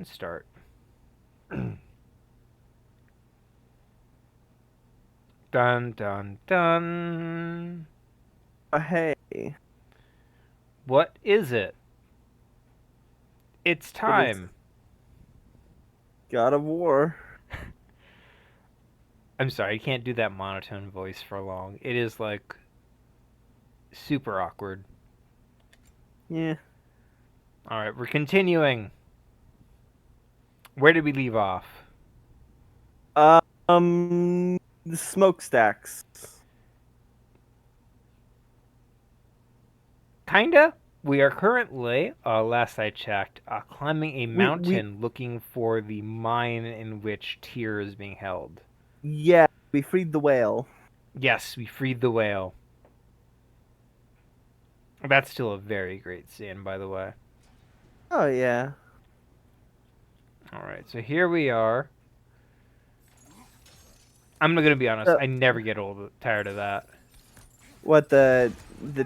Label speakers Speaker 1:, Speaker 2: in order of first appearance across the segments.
Speaker 1: and start. Dun dun dun.
Speaker 2: Hey,
Speaker 1: What is it? It's
Speaker 2: it is
Speaker 1: time.
Speaker 2: God of War.
Speaker 1: I'm sorry, I can't do that monotone voice for long. It is like super awkward.
Speaker 2: Yeah.
Speaker 1: Alright, we're continuing. Where did we leave off?
Speaker 2: The smokestacks.
Speaker 1: Kinda. We are currently, last I checked, climbing a
Speaker 2: We
Speaker 1: mountain looking for the mine in which Tyr is being held.
Speaker 2: yeah, we freed the whale.
Speaker 1: Yes, we freed the whale. That's still a very great scene, by the way.
Speaker 2: Oh yeah.
Speaker 1: Alright, so here we are. I'm gonna be honest,
Speaker 2: Uh,
Speaker 1: I never get tired of that.
Speaker 2: what the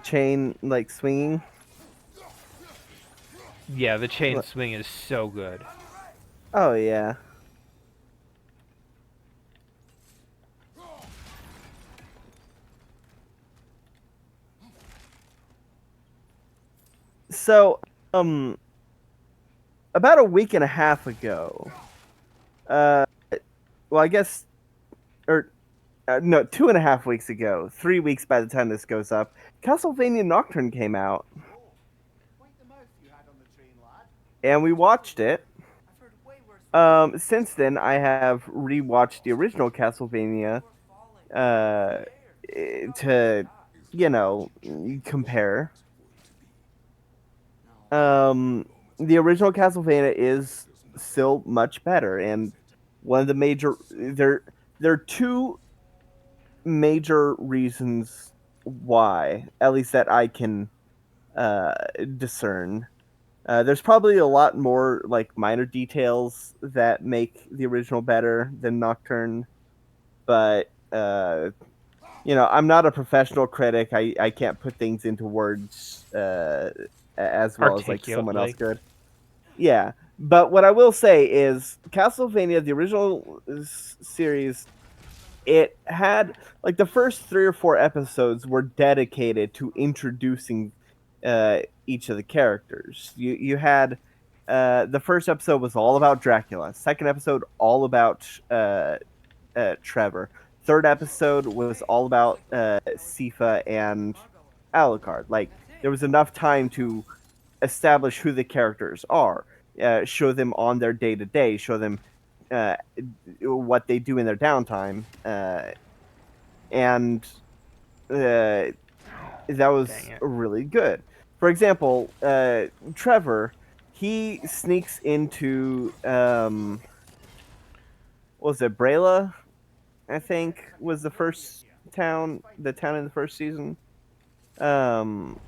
Speaker 2: chain like swinging?
Speaker 1: Yeah, the chain swing is so good.
Speaker 2: Oh yeah. So, um about a week and a half ago, uh well I guess or no, 2.5 weeks ago, 3 weeks by the time this goes up, Castlevania Nocturne came out, and we watched it. Since then, I have rewatched the original Castlevania uh, to, compare. The original Castlevania is still much better, and one of the major there are two major reasons why, at least that I can uh, discern. There's probably a lot more like minor details that make the original better than Nocturne, but I'm not a professional critic. I can't put things into words as well as like someone else
Speaker 1: Articulately.
Speaker 2: could. Yeah, but what I will say is Castlevania, the original series, it had like the first 3 or 4 episodes were dedicated to introducing each of the characters. You had the first episode was all about Dracula. Second episode all about Trevor. Third episode was all about Sifa and Alucard. Like there was enough time to establish who the characters are, show them on their day to day, show them uh, what they do in their downtime, and that
Speaker 1: Dang
Speaker 2: was
Speaker 1: it.
Speaker 2: really good. For example, Trevor, he sneaks into what was it, Brayla? I think was the town in the first season. Um,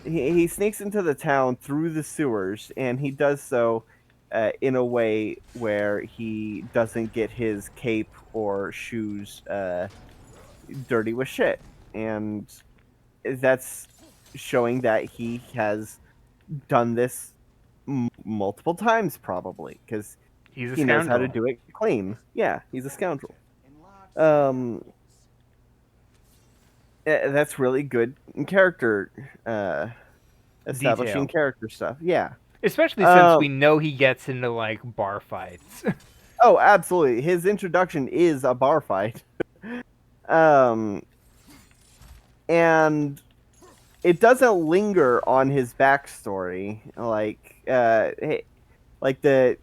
Speaker 2: he sneaks into the town through the sewers, and he does so in a way where he doesn't get his cape or shoes dirty with shit, and that's showing that he has done this multiple times, probably because
Speaker 1: He's a
Speaker 2: he knows how to
Speaker 1: scoundrel.
Speaker 2: do it clean. Yeah, he's a scoundrel. Um, that's really good character establishing
Speaker 1: Detail.
Speaker 2: character stuff. Yeah.
Speaker 1: Especially since
Speaker 2: Um,
Speaker 1: we know he gets into, like, bar fights.
Speaker 2: oh, absolutely. His introduction is a bar fight. Um, and it doesn't linger on his backstory. Like the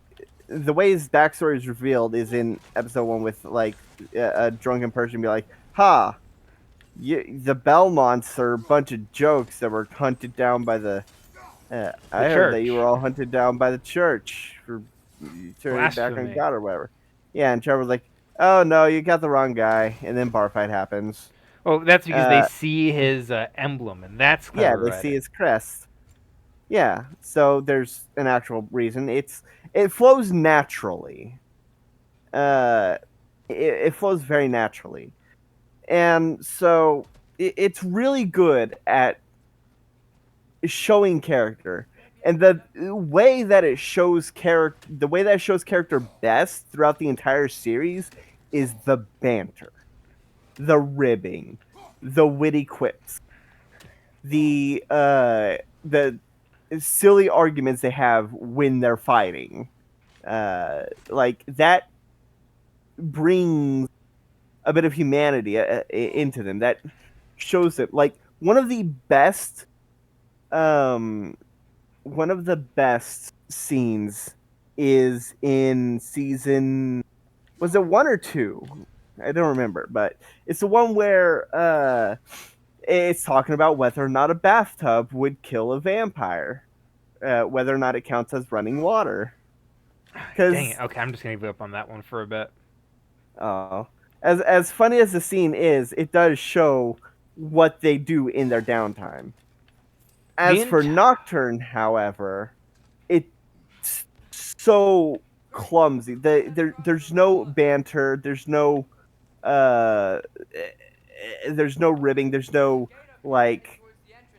Speaker 2: way his backstory is revealed is in episode 1 with like a drunken person be like, "Ha, the Belmonts are a bunch of jokes that were hunted down by the.
Speaker 1: The
Speaker 2: I heard that you were
Speaker 1: church.
Speaker 2: all hunted down by the church for turning your back on
Speaker 1: Blasphemy.
Speaker 2: God or whatever." Yeah, and Trevor's like, "Oh no, you got the wrong guy," and then bar fight happens.
Speaker 1: Well, that's because they
Speaker 2: Uh,
Speaker 1: see his emblem, and that's
Speaker 2: yeah,
Speaker 1: clever
Speaker 2: they see
Speaker 1: writing.
Speaker 2: his crest. Yeah, so there's an actual reason. It flows naturally. Uh, it flows very naturally, and so it's really good at showing character. And the way that it shows character best throughout the entire series is the banter, the ribbing, the witty quips, the silly arguments they have when they're fighting. Like that brings a bit of humanity into them. That shows it. Like um, one of the best scenes is in season. Was it 1 or 2? I don't remember, but it's the one where it's talking about whether or not a bathtub would kill a vampire, whether or not it counts as running water.
Speaker 1: Dang
Speaker 2: Because
Speaker 1: it. Okay, I'm just gonna give up on that one for a bit.
Speaker 2: as funny as the scene is, it does show what they do in their downtime.
Speaker 1: The
Speaker 2: As for
Speaker 1: ent-
Speaker 2: Nocturne, however, it's so clumsy. There's no banter. Uh, there's no ribbing. There's no like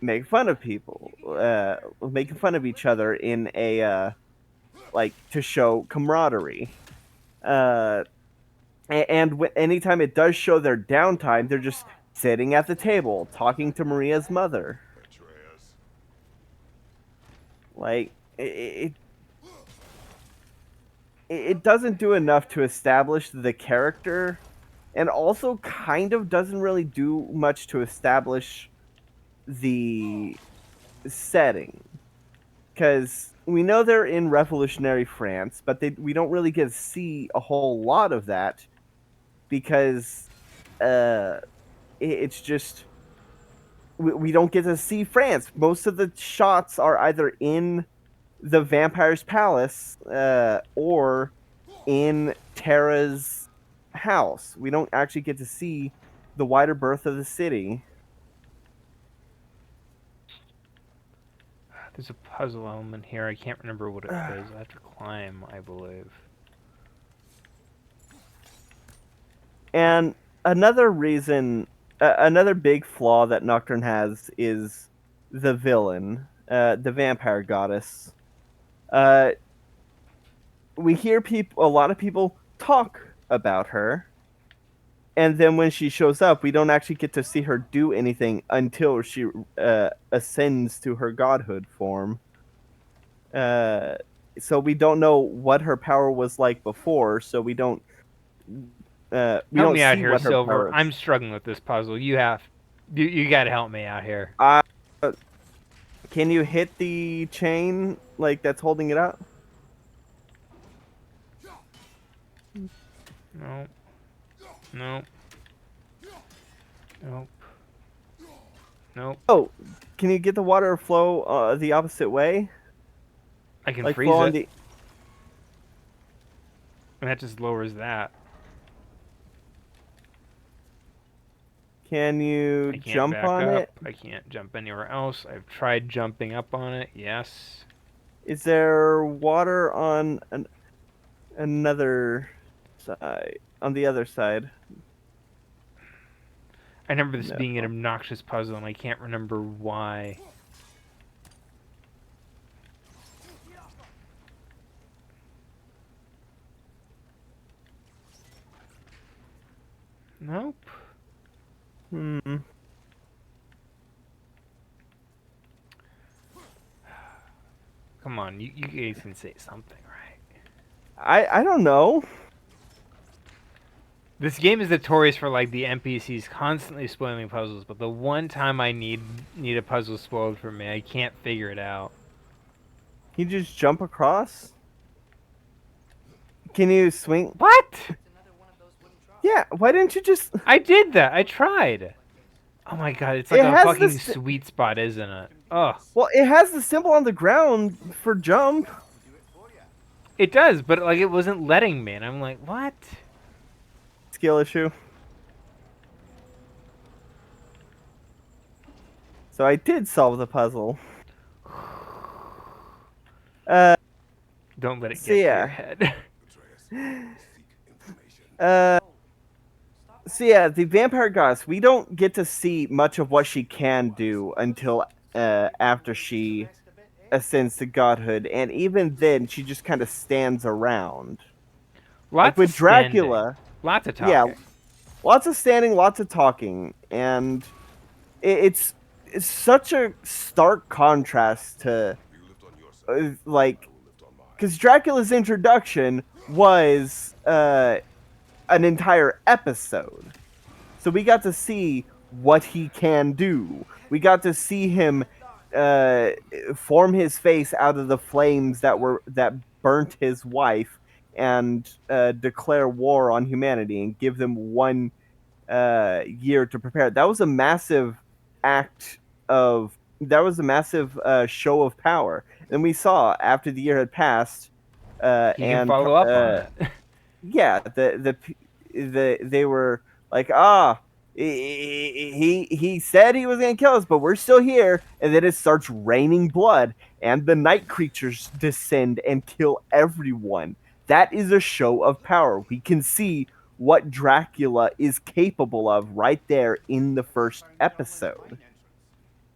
Speaker 2: make fun of people, making fun of each other in a like to show camaraderie. Uh, and anytime it does show their downtime, they're just sitting at the table talking to Maria's mother. Like it doesn't do enough to establish the character, and also kind of doesn't really do much to establish the setting, because we know they're in revolutionary France, but we don't really get to see a whole lot of that because it's just we don't get to see France. Most of the shots are either in the vampire's palace or in Tara's house. We don't actually get to see the wider berth of the city.
Speaker 1: There's a puzzle element here. I can't remember what it is. I have to climb, I believe.
Speaker 2: And another reason, another big flaw that Nocturne has is the villain, the vampire goddess. Uh, we hear a lot of people talk about her, and then when she shows up, we don't actually get to see her do anything until she ascends to her godhood form. Uh, so we don't know what her power was like before. So we
Speaker 1: Help
Speaker 2: don't
Speaker 1: me out
Speaker 2: see
Speaker 1: here,
Speaker 2: what her
Speaker 1: Silver.
Speaker 2: power
Speaker 1: I'm
Speaker 2: is.
Speaker 1: struggling with this puzzle. You gotta help me out here.
Speaker 2: Uh, can you hit the chain like that's holding it up?
Speaker 1: Nope. Nope. Nope. Nope.
Speaker 2: Oh, can you get the water to flow the opposite way?
Speaker 1: I can
Speaker 2: Like
Speaker 1: freeze
Speaker 2: flow on
Speaker 1: it.
Speaker 2: the.
Speaker 1: And that just lowers that.
Speaker 2: Can you
Speaker 1: I can't
Speaker 2: jump
Speaker 1: back
Speaker 2: on
Speaker 1: up.
Speaker 2: it?
Speaker 1: I can't jump anywhere else. I've tried jumping up on it. Yes.
Speaker 2: Is there water on another side? On the other side?
Speaker 1: I remember this
Speaker 2: No.
Speaker 1: being an obnoxious puzzle, and I can't remember why. Nope.
Speaker 2: Hmm.
Speaker 1: Come on, you guys can say something, right?
Speaker 2: I don't know.
Speaker 1: This game is notorious for like the NPCs constantly spoiling puzzles, but the one time I need a puzzle spoiled for me, I can't figure it out.
Speaker 2: Can you just jump across? Can you swing?
Speaker 1: What?
Speaker 2: Yeah. Why didn't you just?
Speaker 1: I did that. I tried. Oh my god, it's like
Speaker 2: It
Speaker 1: a
Speaker 2: has
Speaker 1: fucking
Speaker 2: this.
Speaker 1: sweet spot, isn't it? Oh,
Speaker 2: Well, it has the symbol on the ground for jump.
Speaker 1: it does, but like it wasn't letting me, and I'm like, what?
Speaker 2: Skill issue. So I did solve the puzzle.
Speaker 1: Don't let it
Speaker 2: So
Speaker 1: get to your
Speaker 2: yeah.
Speaker 1: head.
Speaker 2: So yeah, the vampire goddess. We don't get to see much of what she can do until after she ascends to godhood, and even then, she just kind of stands around. Like
Speaker 1: Lots of
Speaker 2: with
Speaker 1: standing,
Speaker 2: Dracula,
Speaker 1: lots of
Speaker 2: yeah,
Speaker 1: talking.
Speaker 2: lots of standing, lots of talking, and it's such a stark contrast to like because Dracula's introduction was an entire episode. So we got to see what he can do. We got to see him uh, form his face out of the flames that burnt his wife and declare war on humanity and give them 1 year to prepare. That was a massive act of that was a massive show of power. And we saw after the year had passed,
Speaker 1: He can
Speaker 2: and
Speaker 1: follow up on it.
Speaker 2: yeah, they were like, he said he was gonna kill us, but we're still here. And then it starts raining blood, and the night creatures descend and kill everyone. That is a show of power. We can see what Dracula is capable of right there in the first episode,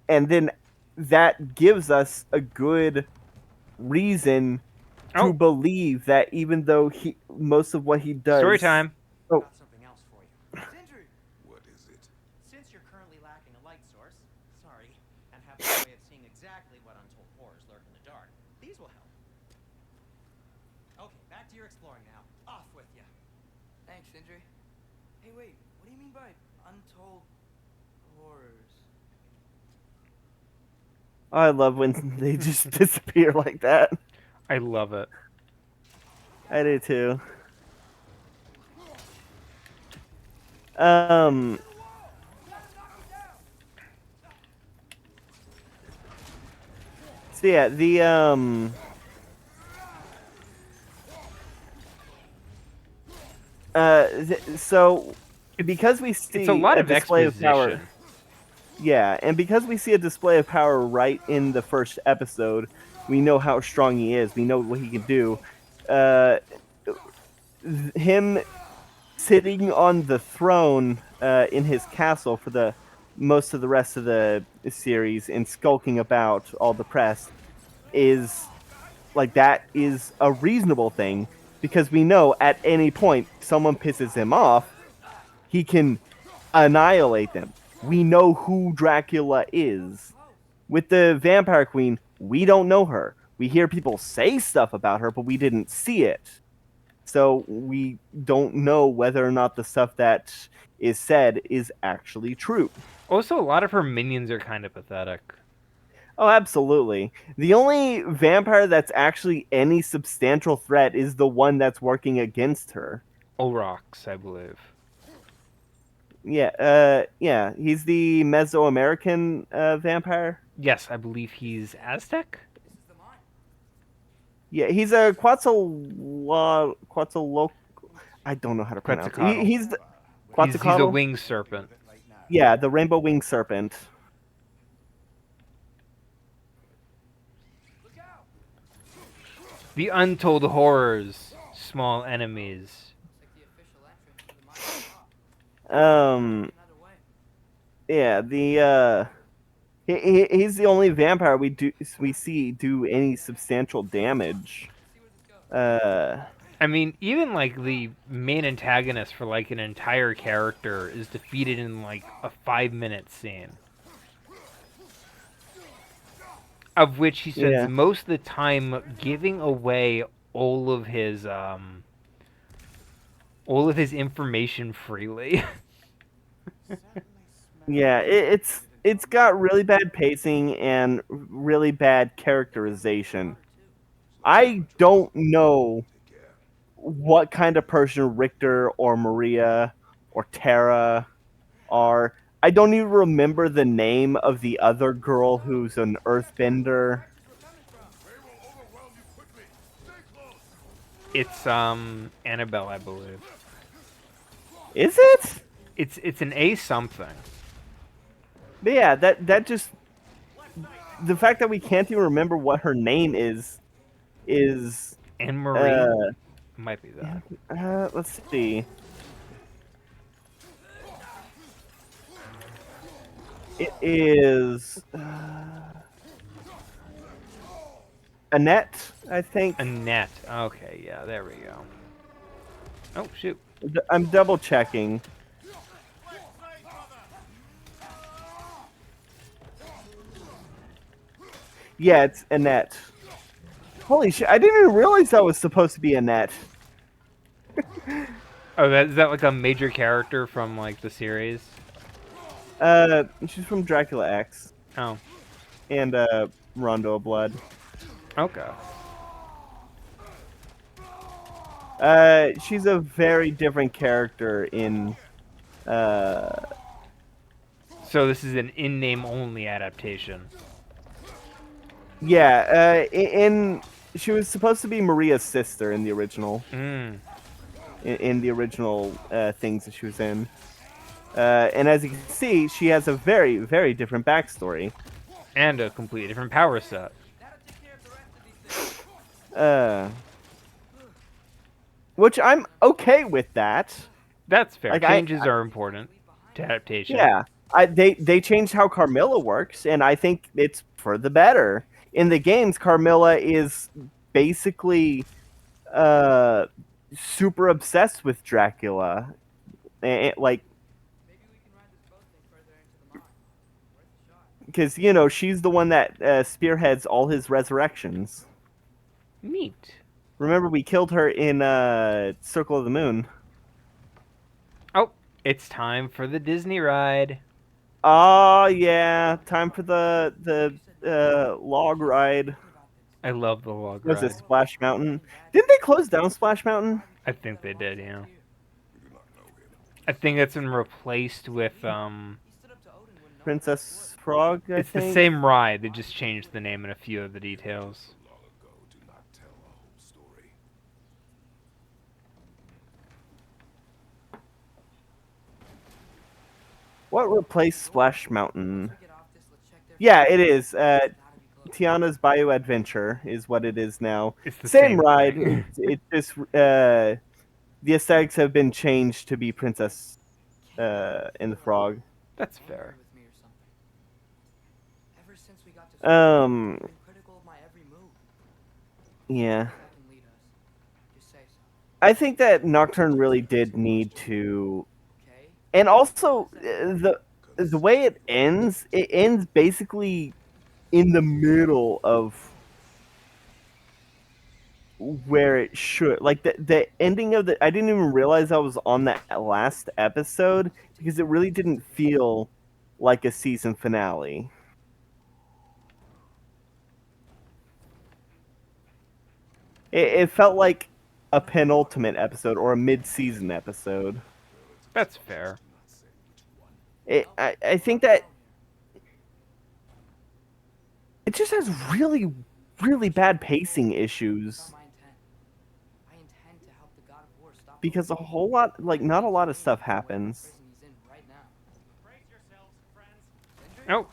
Speaker 2: and then that gives us a good reason to
Speaker 1: Oh,
Speaker 2: believe that even though most of what he
Speaker 1: story
Speaker 2: does.
Speaker 1: time.
Speaker 2: Oh,
Speaker 3: Got something else for you. Sindri!
Speaker 4: What is it?
Speaker 3: Since you're currently lacking a light source, sorry, and have no way of seeing exactly what untold horrors lurk in the dark, these will help. Okay, back to your exploring now. Off with you.
Speaker 5: Thanks, Sindri. Hey, wait, what do you mean by untold horrors?
Speaker 2: I love when they just disappear like that.
Speaker 1: I love it.
Speaker 2: I do too. Um. So yeah, so because we see
Speaker 1: It's a lot of
Speaker 2: display of power.
Speaker 1: exposition.
Speaker 2: Yeah, and because we see a display of power right in the first episode, we know how strong he is. We know what he can do. Him sitting on the throne in his castle for the most of the rest of the series and skulking about all depressed is like that is a reasonable thing because we know at any point someone pisses him off, he can annihilate them. We know who Dracula is. With the Vampire Queen, we don't know her. We hear people say stuff about her, but we didn't see it. So we don't know whether or not the stuff that is said is actually true.
Speaker 1: Also, a lot of her minions are kind of pathetic.
Speaker 2: Oh, absolutely. The only vampire that's actually any substantial threat is the one that's working against her.
Speaker 1: Orox, I believe.
Speaker 2: Yeah, he's the Mesoamerican vampire.
Speaker 1: Yes, I believe he's Aztec.
Speaker 5: This is the mine.
Speaker 2: Yeah, he's a Quetzalcoatl. I don't know how to pronounce it.
Speaker 1: Quetzalcoatl.
Speaker 2: He's the
Speaker 1: He's a
Speaker 2: Quetzalcoatl.
Speaker 1: winged serpent.
Speaker 2: Yeah, the rainbow winged serpent.
Speaker 5: Look out!
Speaker 1: The untold horrors, small enemies.
Speaker 5: Looks like the official entrance to the mine.
Speaker 2: Um,
Speaker 5: Another way.
Speaker 2: yeah, he's the only vampire we see do any substantial damage.
Speaker 5: See where this goes.
Speaker 1: I mean, even like the main antagonist for like an entire character is defeated in like a 5-minute scene, of which he spends
Speaker 2: Yeah.
Speaker 1: most of the time giving away all of his information freely.
Speaker 2: Yeah, it's got really bad pacing and really bad characterization. I don't know what kind of person Richter or Maria or Tara are. I don't even remember the name of the other girl who's an earthbender.
Speaker 1: It's Annabelle, I believe.
Speaker 2: Is it?
Speaker 1: It's an A something.
Speaker 2: But yeah, that just the fact that we can't even remember what her name is
Speaker 1: Anne Marie
Speaker 2: uh,
Speaker 1: might be that.
Speaker 2: let's see. It is Annette, I think.
Speaker 1: Annette. Okay, yeah, there we go. Oh shoot.
Speaker 2: I'm double checking. Yeah, it's Annette. Holy shit! I didn't even realize that was supposed to be Annette.
Speaker 1: Oh, is that like a major character from like the series?
Speaker 2: She's from Dracula X
Speaker 1: Oh,
Speaker 2: and Rondo of Blood.
Speaker 1: okay.
Speaker 2: She's a very different character in.
Speaker 1: So this is an in-name only adaptation.
Speaker 2: Yeah, she was supposed to be Maria's sister in the original.
Speaker 1: Mm.
Speaker 2: In the original things that she was in. And as you can see, she has a very, very different backstory.
Speaker 1: And a completely different power set.
Speaker 5: That'll take care of the rest of these things.
Speaker 2: Which I'm okay with that.
Speaker 1: That's fair.
Speaker 2: Like,
Speaker 1: Changes are important to adaptation.
Speaker 2: Yeah, they changed how Carmilla works, and I think it's for the better. In the games, Carmilla is basically super obsessed with Dracula. Like,
Speaker 5: Maybe we can ride this boat thing further into the mine. Worth a shot.
Speaker 2: because, you know, she's the one that spearheads all his resurrections.
Speaker 1: Neat.
Speaker 2: Remember, we killed her in Circle of the Moon.
Speaker 1: Oh, it's time for the Disney ride.
Speaker 2: Oh, yeah. Time for the log ride.
Speaker 1: I love the log
Speaker 2: Was it
Speaker 1: ride.
Speaker 2: Splash Mountain? Didn't they close down Splash Mountain?
Speaker 1: I think they did, yeah. I think it's been replaced with
Speaker 5: He stood up to Odin when no one
Speaker 2: Princess Frog, I
Speaker 1: it's
Speaker 2: think.
Speaker 1: the same ride. They just changed the name and a few of the details.
Speaker 2: What replaced Splash Mountain?
Speaker 5: Once we get off this, let's check their
Speaker 2: Yeah, it is.
Speaker 5: Gotta be close.
Speaker 2: Tiana's Bayou Adventure is what it is now.
Speaker 1: It's the
Speaker 2: Same
Speaker 1: same
Speaker 2: ride.
Speaker 1: thing.
Speaker 2: It just the aesthetics have been changed to be Princess and the Frog.
Speaker 1: That's
Speaker 5: Angry
Speaker 1: fair.
Speaker 5: with me or something. Ever since we got to
Speaker 2: Um,
Speaker 5: you've been critical of my every move.
Speaker 2: yeah.
Speaker 5: If I can lead us, just say so.
Speaker 2: I think that Nocturne really did need to,
Speaker 5: Okay?
Speaker 2: and also the way it ends basically in the middle of where it should. Like the ending of I didn't even realize I was on that last episode because it really didn't feel like a season finale. It felt like a penultimate episode or a mid-season episode.
Speaker 1: That's fair.
Speaker 2: I think that it just has really, really bad pacing issues
Speaker 5: That's not my intent. I intend to help the God of War stop
Speaker 2: because a whole lot, like, not a lot of stuff happens.
Speaker 5: prison he's in right now.
Speaker 3: Brace yourselves, friends.
Speaker 1: Oh,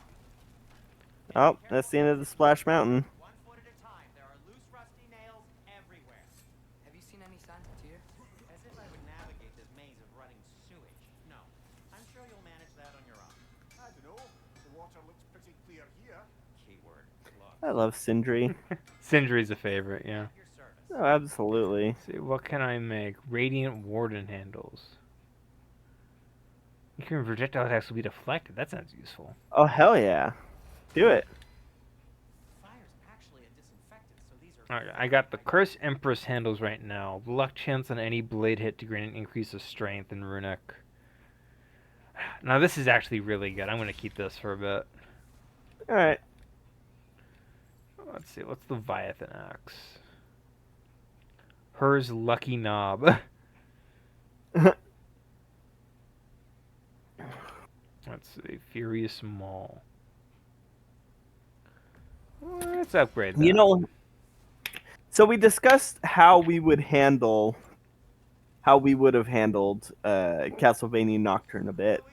Speaker 2: Oh, that's the end of the Splash Mountain.
Speaker 3: One foot at a time. There are loose, rusty nails everywhere.
Speaker 5: Have you seen any signs of Tyr?
Speaker 3: As if I would navigate this maze of running sewage. No. I'm sure you'll manage that on your own.
Speaker 4: I don't know. The water looks pretty clear here.
Speaker 3: Keyword. Look.
Speaker 2: I love Sindri.
Speaker 1: Sindri's a favorite, yeah.
Speaker 3: At your service.
Speaker 2: Oh, absolutely.
Speaker 1: Let's see, what can I make? Radiant Warden handles. You can projectile attacks will be deflected. That sounds useful.
Speaker 2: Oh, hell yeah. Do it.
Speaker 3: Fire's actually a disinfectant, so these are.
Speaker 1: Alright, I got the Curse Empress handles right now. Luck chance on any blade hit to grant an increase of strength in runic. Now this is actually really good. I'm gonna keep this for a bit.
Speaker 2: Alright.
Speaker 1: Let's see, what's the Leviathan axe? Hers Lucky Knob. Let's see, Furious Maul. Let's upgrade that.
Speaker 2: You know, so we discussed how we would have handled Castlevania Nocturne a bit.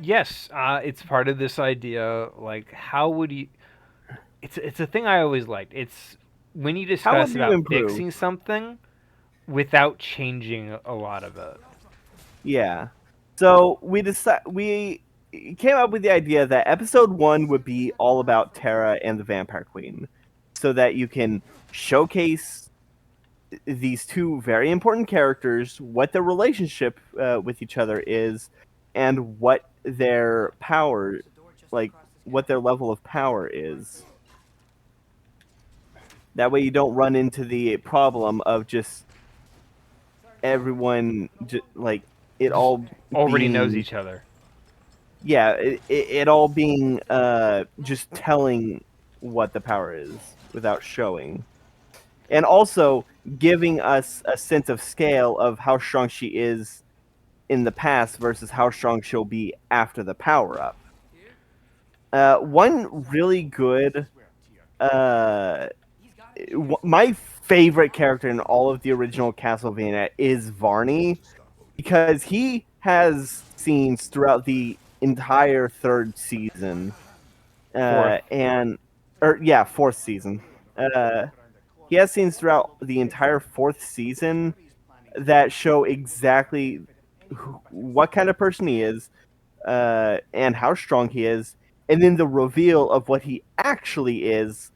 Speaker 1: Yes, it's part of this idea. Like, how would you? It's a thing I always liked. It's when you
Speaker 2: would
Speaker 1: discuss
Speaker 2: you
Speaker 1: about
Speaker 2: improve?
Speaker 1: fixing something without changing a lot of it.
Speaker 2: Yeah. So we came up with the idea that episode 1 would be all about Terra and the Vampire Queen. so that you can showcase these two very important characters, what their relationship with each other is, and what their power,
Speaker 5: There's a door just
Speaker 2: like
Speaker 5: across this
Speaker 2: what their
Speaker 5: gallery.
Speaker 2: level of power is. That way, you don't run into the problem of just everyone like it
Speaker 1: Just
Speaker 2: all
Speaker 1: already knows
Speaker 2: being
Speaker 1: each other.
Speaker 2: yeah, it all being just telling what the power is without showing. And also giving us a sense of scale of how strong she is in the past versus how strong she'll be after the power up.
Speaker 5: Here?
Speaker 2: One really good, uh,
Speaker 5: He's got it here.
Speaker 2: my favorite character in all of the original Castlevania is Varney, because he has scenes throughout the entire third season,
Speaker 1: Fourth.
Speaker 2: and or yeah, fourth season. He has scenes throughout the entire fourth season that show exactly what kind of person he is, and how strong he is, and then the reveal of what he actually is.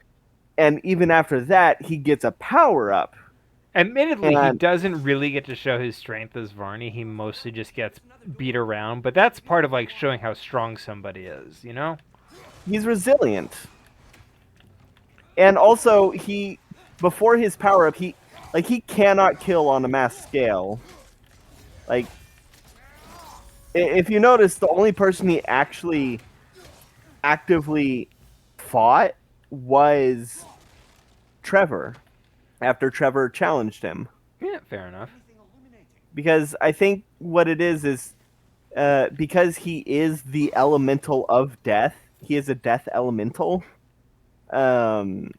Speaker 2: And even after that, he gets a power up.
Speaker 1: Admittedly, he
Speaker 2: And
Speaker 1: doesn't really get to show his strength as Varney. He mostly just gets beat around, but that's part of like showing how strong somebody is, you know?
Speaker 2: he's resilient. And also, he before his power up, he cannot kill on a mass scale. Like, if you notice, the only person he actually actively fought was Trevor after Trevor challenged him.
Speaker 1: Yeah, fair enough.
Speaker 2: Because I think what it is because he is the elemental of death. He is a death elemental. Um,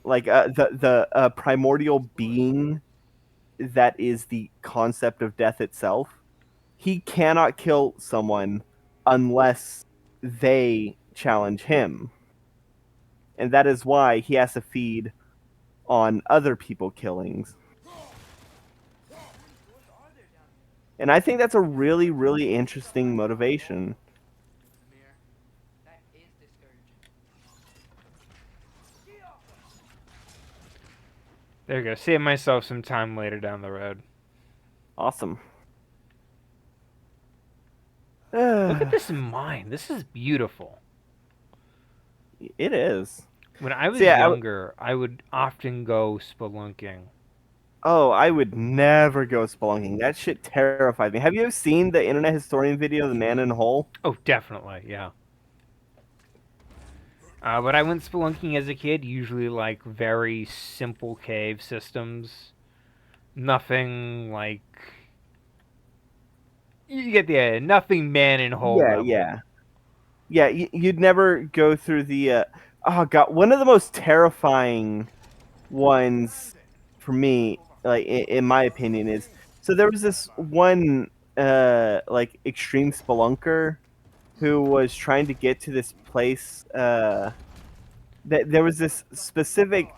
Speaker 2: like the primordial being that is the concept of death itself. He cannot kill someone unless they challenge him, and that is why he has to feed on other people killings. And I think that's a really, really interesting motivation.
Speaker 5: Mirror. That is discouraging.
Speaker 1: There you go. Save myself some time later down the road.
Speaker 2: Awesome.
Speaker 1: Look at this mine. This is beautiful.
Speaker 2: It is.
Speaker 1: When I was
Speaker 2: So yeah,
Speaker 1: younger, I would often go spelunking.
Speaker 2: oh, I would never go spelunking. That shit terrified me. Have you ever seen the internet historian video, The Man in the Hole?
Speaker 1: Oh, definitely, yeah. But I went spelunking as a kid, usually like very simple cave systems. Nothing like. You get the idea. Nothing man in hole
Speaker 2: Yeah,
Speaker 1: level.
Speaker 2: yeah. Yeah, you'd never go through the. Oh, God. One of the most terrifying ones for me, like, in my opinion, is. So there was this one, like, extreme spelunker who was trying to get to this place. There was this specific,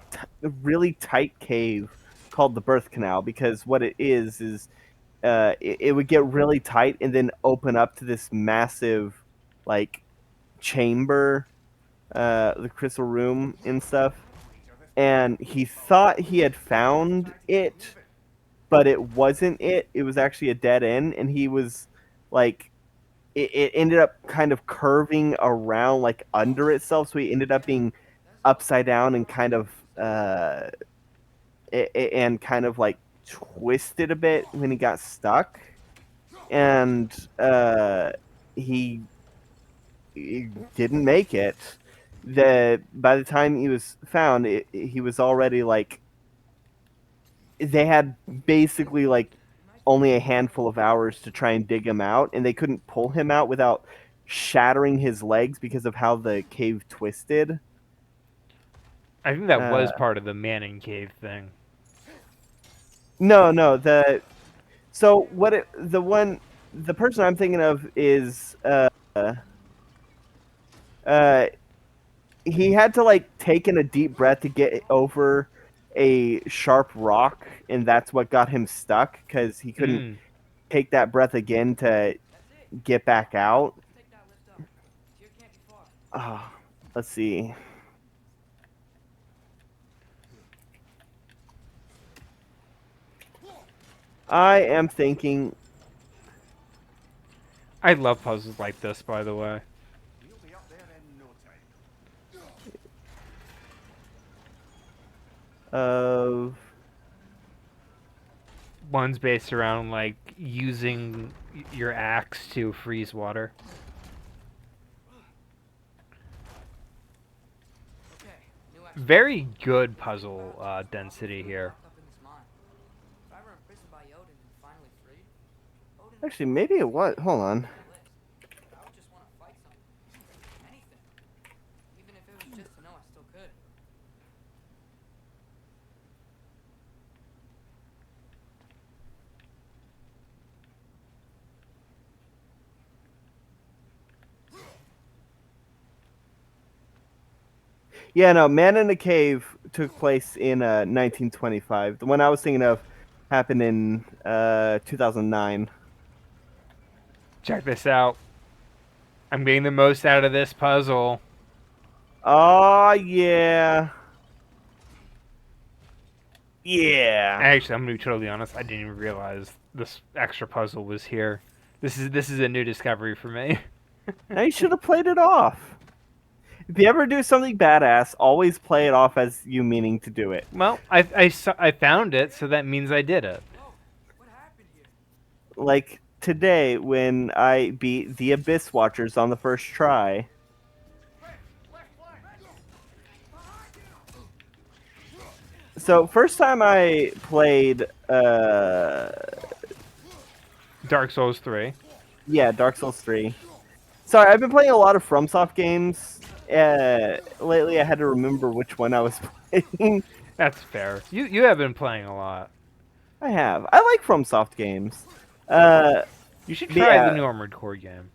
Speaker 2: really tight cave called the Birth Canal, because what it is it would get really tight and then open up to this massive, like, chamber, the crystal room and stuff. And he thought he had found it, but it wasn't it. It was actually a dead end, and he was like, it ended up kind of curving around like under itself, so he ended up being upside down and kind of and kind of like twisted a bit when he got stuck, and he, he didn't make it. By the time he was found, he was already like, they had basically like only a handful of hours to try and dig him out, and they couldn't pull him out without shattering his legs because of how the cave twisted.
Speaker 1: I think that
Speaker 2: Uh,
Speaker 1: was part of the Manning Cave thing.
Speaker 2: no, no, the person I'm thinking of is uh he had to like take in a deep breath to get over a sharp rock, and that's what got him stuck because he couldn't
Speaker 1: Mm.
Speaker 2: take that breath again to
Speaker 5: That's it.
Speaker 2: get back out.
Speaker 5: Let's take that lift up. Here can't be far.
Speaker 2: Ah, let's see. I am thinking.
Speaker 1: I love puzzles like this, by the way.
Speaker 4: We'll be up there in no time.
Speaker 2: Of
Speaker 1: One's based around like using your axe to freeze water.
Speaker 5: Okay, new
Speaker 1: Very good puzzle density here.
Speaker 5: locked up in this mine. If I were imprisoned by Odin and finally freed, Odin
Speaker 2: actually, maybe it was. Hold on.
Speaker 5: would list. I would just want to fight something. Anything. Even if it was just to know I still could.
Speaker 2: Yeah, no, Man in the Cave took place in 1925. The one I was thinking of happened in 2009.
Speaker 1: Check this out. I'm getting the most out of this puzzle.
Speaker 2: Oh yeah, yeah.
Speaker 1: Actually, I'm gonna be totally honest. I didn't even realize this extra puzzle was here. This is a new discovery for me.
Speaker 2: Now you should have played it off. If you ever do something badass, always play it off as you meaning to do it.
Speaker 1: Well, I found it, so that means I did it.
Speaker 5: Whoa, what happened here?
Speaker 2: Like today when I beat the Abyss Watchers on the first try. So first time I played
Speaker 1: Dark Souls 3.
Speaker 2: yeah, Dark Souls 3. Sorry, I've been playing a lot of FromSoft games. Lately I had to remember which one I was playing.
Speaker 1: That's fair. You have been playing a lot.
Speaker 2: I have. I like FromSoft games.
Speaker 1: You should
Speaker 2: But
Speaker 1: try
Speaker 2: yeah.
Speaker 1: the new Armored Core game.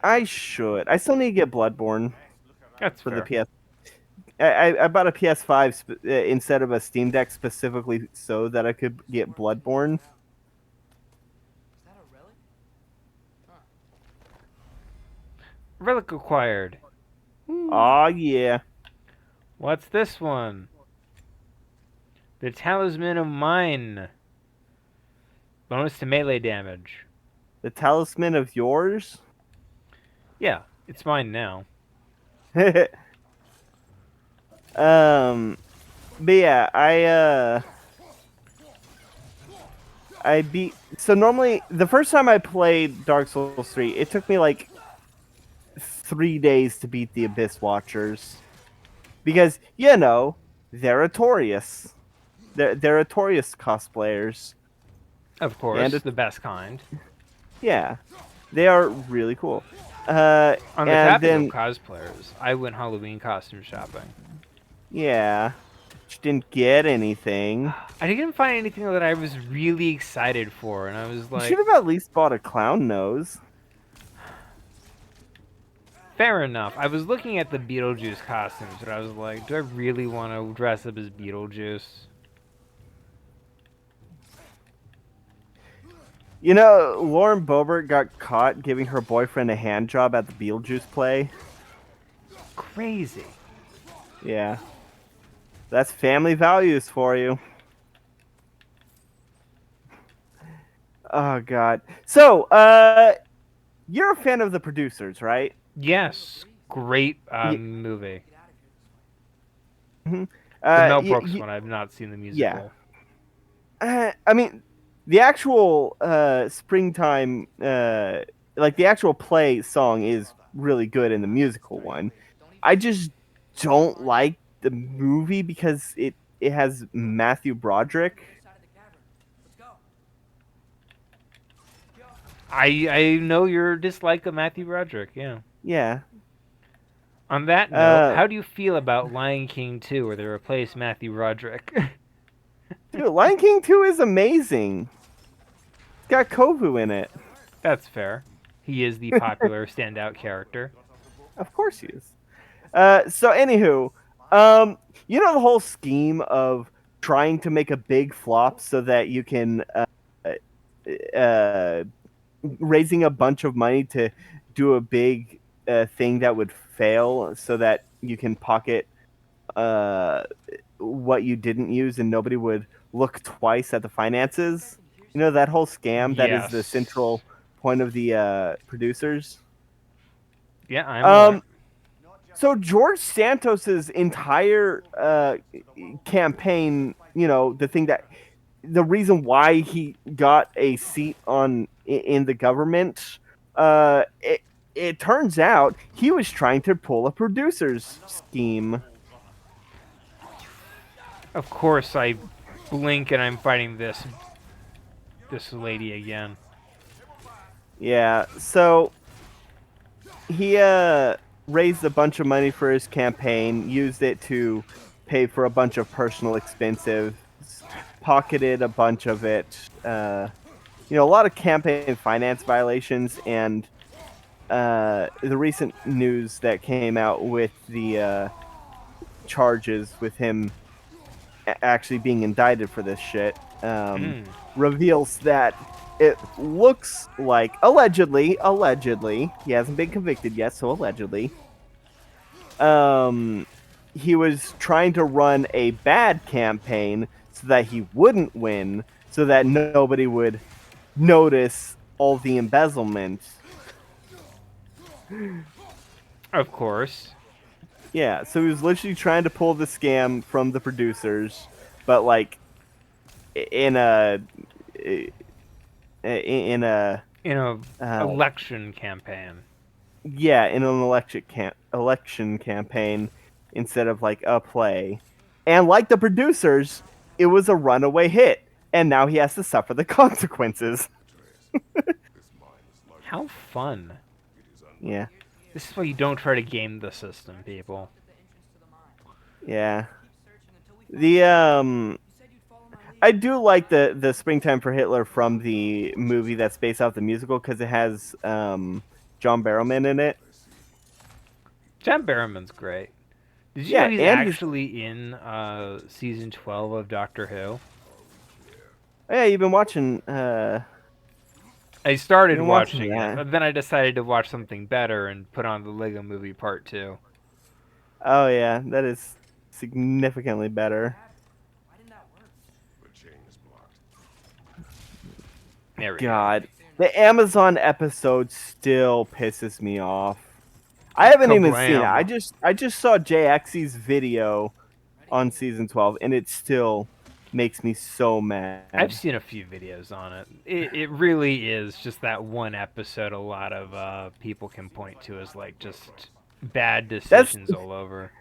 Speaker 2: I should. I still need to get Bloodborne
Speaker 1: That's
Speaker 2: for
Speaker 1: fair.
Speaker 2: the PS. I bought a PS5 instead of a Steam Deck specifically so that I could get Bloodborne.
Speaker 5: Is that a relic?
Speaker 1: Relic acquired.
Speaker 2: Aw, yeah.
Speaker 1: What's this one? The Talisman of Mine. Bonus to melee damage.
Speaker 2: The Talisman of Yours?
Speaker 1: Yeah, it's mine now.
Speaker 2: But yeah, I beat. So normally, the first time I played Dark Souls 3, it took me like 3 days to beat the Abyss Watchers, because you know they're notorious. They're notorious cosplayers.
Speaker 1: Of course,
Speaker 2: And it-
Speaker 1: the best kind.
Speaker 2: Yeah, they are really cool.
Speaker 1: On the
Speaker 2: and
Speaker 1: topic
Speaker 2: then
Speaker 1: of cosplayers, I went Halloween costume shopping.
Speaker 2: yeah, just didn't get anything.
Speaker 1: I didn't find anything that I was really excited for, and I was
Speaker 2: You
Speaker 1: like,
Speaker 2: should have at least bought a clown nose.
Speaker 1: fair enough. I was looking at the Beetlejuice costumes, but I was like, do I really want to dress up as Beetlejuice?
Speaker 2: You know, Lauren Boebert got caught giving her boyfriend a hand job at the Beetlejuice play.
Speaker 1: Crazy.
Speaker 2: Yeah. That's family values for you. Oh, God. So, you're a fan of the producers, right?
Speaker 1: Yes, great
Speaker 2: Ye-
Speaker 1: movie.
Speaker 5: Get out of here this way.
Speaker 1: The Mel
Speaker 2: y-
Speaker 1: Brooks
Speaker 2: y-
Speaker 1: one. I've not seen the musical.
Speaker 2: I mean, the actual springtime, like the actual play song is really good in the musical one. I just don't like the movie because it has Matthew Broderick.
Speaker 5: Other side of the cavern. Let's go.
Speaker 1: I know your dislike of Matthew Broderick. Yeah.
Speaker 2: Yeah.
Speaker 1: On that note, how do you feel about Lion King 2, where they replaced Matthew Broderick?
Speaker 2: Dude, Lion King 2 is amazing. It's got Kovu in it.
Speaker 1: That's fair. He is the popular standout character.
Speaker 2: Of course he is. So anywho, you know the whole scheme of trying to make a big flop so that you can raising a bunch of money to do a big thing that would fail so that you can pocket what you didn't use and nobody would look twice at the finances. You know that whole scam that is the
Speaker 1: Yes.
Speaker 2: central point of the producers.
Speaker 1: Yeah, I'm aware.
Speaker 2: So George Santos's entire campaign, you know, the reason why he got a seat in the government, it turns out he was trying to pull a producer's scheme.
Speaker 1: Of course, I blink and I'm fighting this lady again.
Speaker 2: Yeah, so he raised a bunch of money for his campaign, used it to pay for a bunch of personal expenses, pocketed a bunch of it. You know, a lot of campaign finance violations, and the recent news that came out with the charges with him actually being indicted for this shit
Speaker 1: Hmm.
Speaker 2: reveals that it looks like allegedly, he hasn't been convicted yet, so allegedly, um, he was trying to run a bad campaign so that he wouldn't win, so that nobody would notice all the embezzlement.
Speaker 1: Of course.
Speaker 2: Yeah, so he was literally trying to pull the scam from the producers, but like in a in a
Speaker 1: In a
Speaker 2: uh,
Speaker 1: election campaign.
Speaker 2: yeah, in an election campaign instead of like a play. And like the producers, it was a runaway hit, and now he has to suffer the consequences.
Speaker 1: How fun.
Speaker 2: Yeah.
Speaker 1: This is why you don't try to game the system, people.
Speaker 2: Yeah. The I do like the Springtime for Hitler from the movie that's based off the musical because it has John Barrowman in it.
Speaker 1: John Barrowman's great. Did you know
Speaker 2: Yeah,
Speaker 1: he's
Speaker 2: and he's
Speaker 1: actually in season 12 of Doctor Who?
Speaker 2: oh, yeah, you've
Speaker 1: I started
Speaker 2: been watching
Speaker 1: watching it,
Speaker 2: that.
Speaker 1: but then I decided to watch something better and put on the Lego Movie Part 2.
Speaker 2: Oh yeah, that is significantly better.
Speaker 5: Why didn't that work?
Speaker 1: There we
Speaker 2: God, the Amazon episode still pisses me off. I haven't
Speaker 1: go.
Speaker 2: even seen it.
Speaker 1: Kablam.
Speaker 2: I just saw JX's video on season 12, and it still makes me so mad.
Speaker 1: I've seen a few videos on it. It really is just that one episode a lot of people can point to as like just bad
Speaker 2: That's
Speaker 1: decisions all over.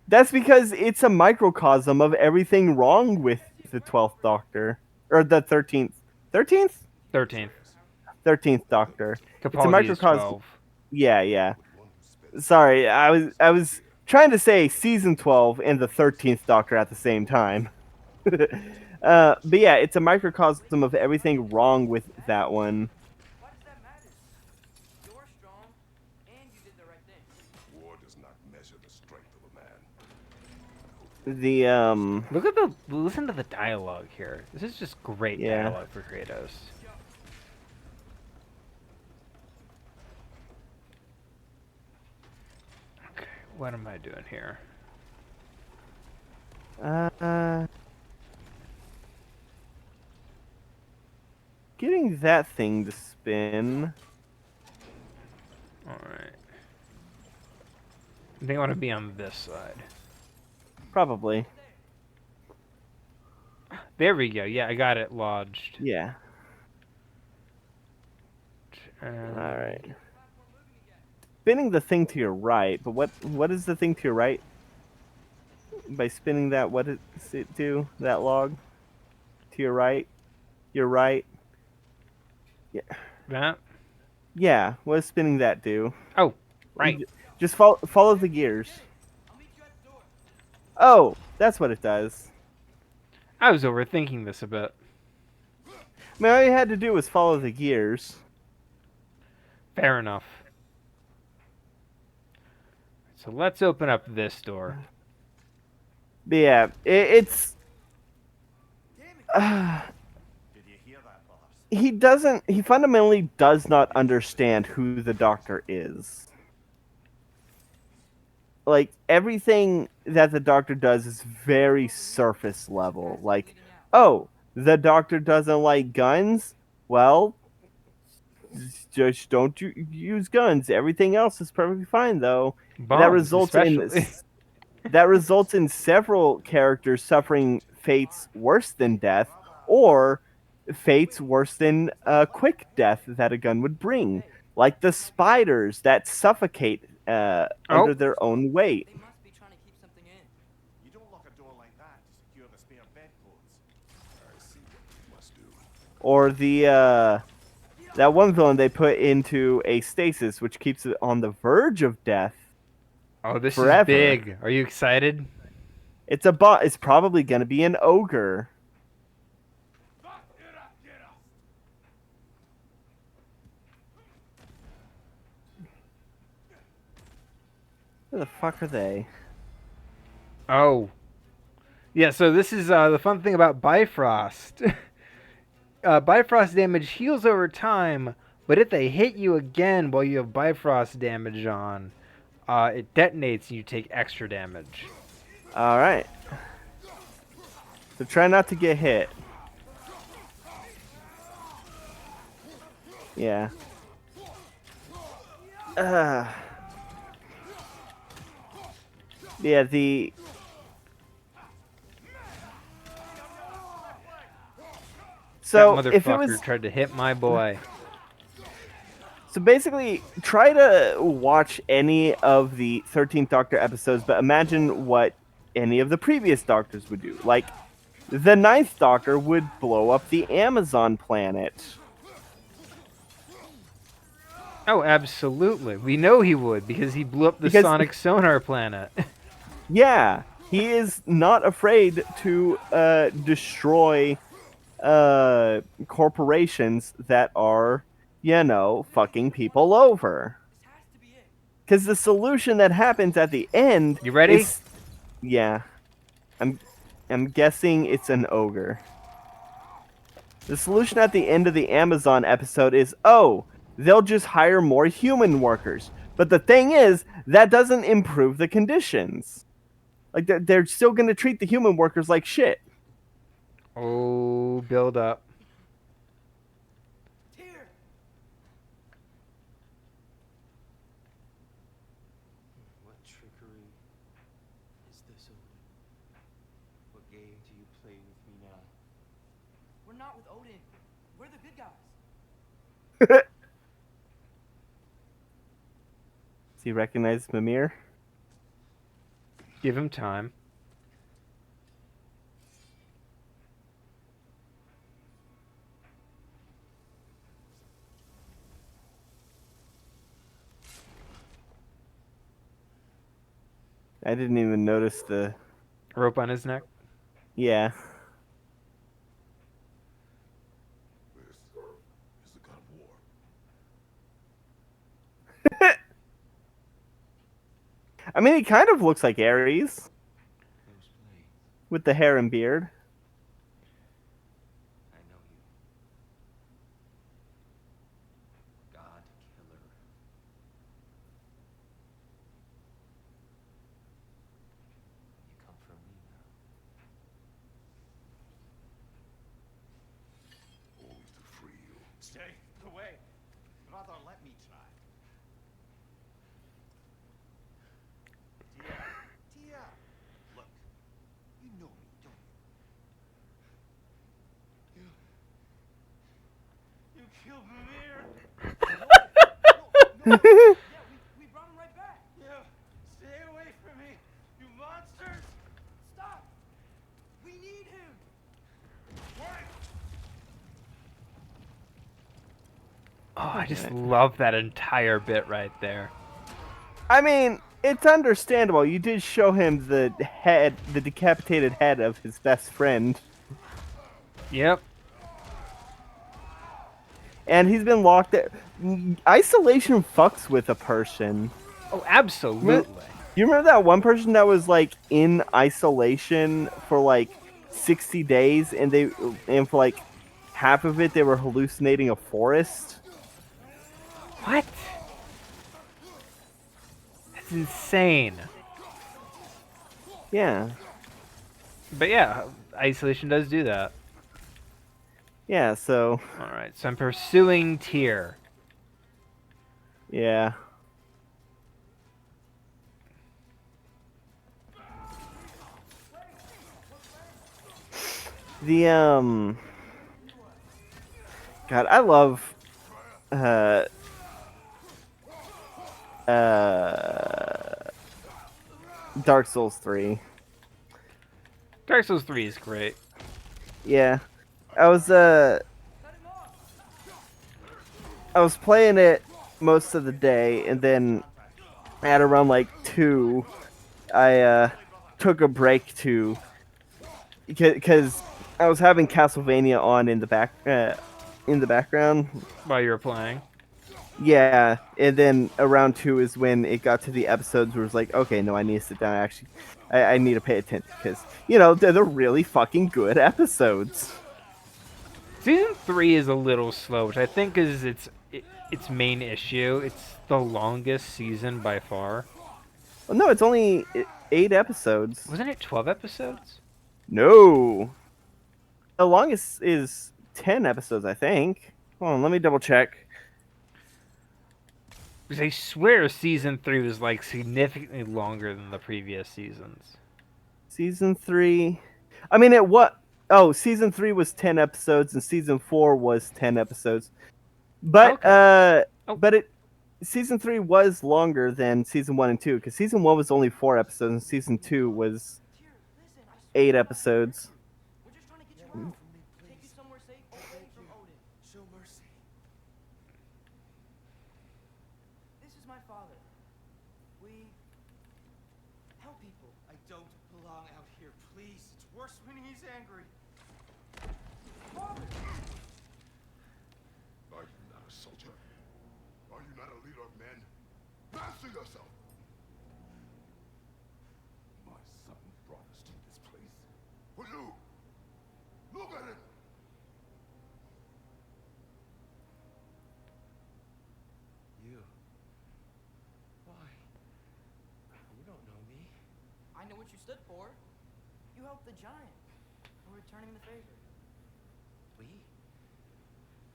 Speaker 2: that's because it's a microcosm of everything wrong with the 12th Doctor or the 13th 13th
Speaker 1: 13th.
Speaker 2: 13th Doctor. It's a
Speaker 1: Capaldi is
Speaker 2: microcosm.
Speaker 1: 12.
Speaker 2: Yeah, yeah. Sorry, I was trying to say season 12 and the 13th Doctor at the same time. But yeah, it's a microcosm of everything wrong with that one.
Speaker 5: Why does that matter? You're strong, and you did the right thing.
Speaker 4: War does not measure the strength of a man.
Speaker 2: The
Speaker 1: Listen to the dialogue here. This is just great
Speaker 2: Yeah.
Speaker 1: dialogue for Kratos. Okay, what am I doing here?
Speaker 2: getting that thing to spin.
Speaker 1: Alright. I think I want to be on this side.
Speaker 2: Probably.
Speaker 1: There we go. Yeah, I got it lodged.
Speaker 2: Yeah.
Speaker 1: And
Speaker 2: All right. Spinning the thing to your right, but what is the thing to your right? By spinning that, what does it do? That log to your right, your right. Yeah.
Speaker 1: that.
Speaker 2: Yeah. What does spinning that do?
Speaker 1: Oh, right.
Speaker 2: Just follow the gears.
Speaker 5: I'll meet you at the door.
Speaker 2: Oh, that's what it does.
Speaker 1: I was overthinking this a bit.
Speaker 2: I mean, all you had to do was follow the gears.
Speaker 1: Fair enough. So let's open up this door.
Speaker 2: But yeah, it's.
Speaker 4: Did you hear that, boss?
Speaker 2: He fundamentally does not understand who the Doctor is. Like, everything that the Doctor does is very surface level. Like, oh, The Doctor doesn't like guns. Well, just don't use guns. Everything else is perfectly fine, though. And
Speaker 1: Bombs, especially.
Speaker 2: that results in several characters suffering fates worse than death, or fates worse than a quick death that a gun would bring, like the spiders that suffocate
Speaker 1: Oh,
Speaker 2: under their own weight,
Speaker 5: They must be trying to keep something in.
Speaker 4: You don't lock a door like that to secure the spare bedclothes. I see what you must do.
Speaker 2: or the that one villain they put into a stasis, which keeps it on the verge of death
Speaker 1: oh, this is
Speaker 2: forever.
Speaker 1: big. Are you excited?
Speaker 2: It's a bot. It's probably gonna be an ogre. Where the fuck are they?
Speaker 1: Oh. Yeah, so this is the fun thing about Bifrost. Bifrost damage heals over time, but if they hit you again while you have Bifrost damage on, it detonates and you take extra damage.
Speaker 2: All right. So try not to get hit. Yeah. Yeah, So
Speaker 1: That
Speaker 2: if it
Speaker 1: motherfucker
Speaker 2: was
Speaker 1: tried to hit my boy.
Speaker 2: so basically try to watch any of the 13th Doctor episodes, but imagine what any of the previous Doctors would do. Like the 9th Doctor would blow up the Amazon planet.
Speaker 1: Oh, absolutely. We know he would because he blew up the
Speaker 2: Because-
Speaker 1: sonic sonar planet.
Speaker 2: Yeah, he is not afraid to destroy corporations that are, fucking people over.
Speaker 5: This has to be it.
Speaker 2: Because the solution that happens at the end.
Speaker 1: You ready?
Speaker 2: Yeah, I'm guessing it's an ogre. The solution at the end of the Amazon episode is, they'll just hire more human workers. But the thing is, that doesn't improve the conditions. Like, they're still going to treat the human workers like shit.
Speaker 1: Oh, build up.
Speaker 5: Here.
Speaker 6: What trickery is this, Odin? What game do you play with me now?
Speaker 5: We're not with Odin. We're the good guys.
Speaker 2: Does he recognize Mimir?
Speaker 1: Give him time.
Speaker 2: I didn't even notice the...
Speaker 1: Rope on his neck.
Speaker 2: Yeah.
Speaker 4: This is the god of war.
Speaker 2: I mean, he kind of looks like Ares.
Speaker 6: Those blades.
Speaker 2: With the hair and beard.
Speaker 6: I know you. God killer. You come for me now.
Speaker 4: Only to free you.
Speaker 3: Stay away. Rather, let me try. Tia! Look, you know me, don't you? You killed Mimir!
Speaker 5: Yeah, we brought him right back.
Speaker 3: You stay away from me, you monsters!
Speaker 5: Stop. We need him.
Speaker 1: Oh, I just love that entire bit right there.
Speaker 2: I mean, it's understandable. You did show him the decapitated head of his best friend.
Speaker 1: Yep.
Speaker 2: And he's been locked there. Isolation fucks with a person.
Speaker 1: Oh, absolutely.
Speaker 2: You remember that one person that was like in isolation for like 60 days and for like half of it they were hallucinating a forest?
Speaker 1: What? That's insane.
Speaker 2: Yeah.
Speaker 1: But yeah, isolation does do that.
Speaker 2: Yeah, so
Speaker 1: All right, so I'm pursuing Tyr.
Speaker 2: yeah. The God, I love uh uh Dark Souls 3.
Speaker 1: Dark Souls 3 is great.
Speaker 2: Yeah. I was I was playing it most of the day, and then at around like 2 I took a break to because I was having Castlevania on in the background.
Speaker 1: While you were playing.
Speaker 2: Yeah, and then around 2 is when it got to the episodes where it's like, okay, no, I need to sit down. Actually, I need to pay attention because they're really fucking good episodes.
Speaker 1: Season 3 is a little slow, which I think is its main issue. It's the longest season by far.
Speaker 2: Well, no, it's only 8 episodes.
Speaker 1: Wasn't it 12 episodes?
Speaker 2: No, the longest is 10 episodes, I think. Hold on, let me double check.
Speaker 1: Because I swear season 3 was like significantly longer than the previous seasons.
Speaker 2: Season 3. I mean, it what? Oh, season 3 was 10 episodes, and season 4 was 10 episodes. But
Speaker 1: Okay. Oh.
Speaker 2: but season 3 was longer than season 1 and 2 because season 1 was only 4 episodes, and season 2 was
Speaker 5: Tyr, listen, I swear
Speaker 2: 8
Speaker 5: to God,
Speaker 2: episodes.
Speaker 5: we're just trying to get you out. Take you somewhere safe away from Odin.
Speaker 4: Show mercy.
Speaker 5: This is my father. We help people.
Speaker 6: I don't belong out here, please. It's worse when he's angry.
Speaker 5: Father!
Speaker 7: Are you not a soldier? Are you not a leader of men? Master yourself! My son brought us to this place. For you! Look at him!
Speaker 6: You. Why? You don't know me.
Speaker 5: I know what you stood for. You helped the giant. We're returning the favor.
Speaker 6: We?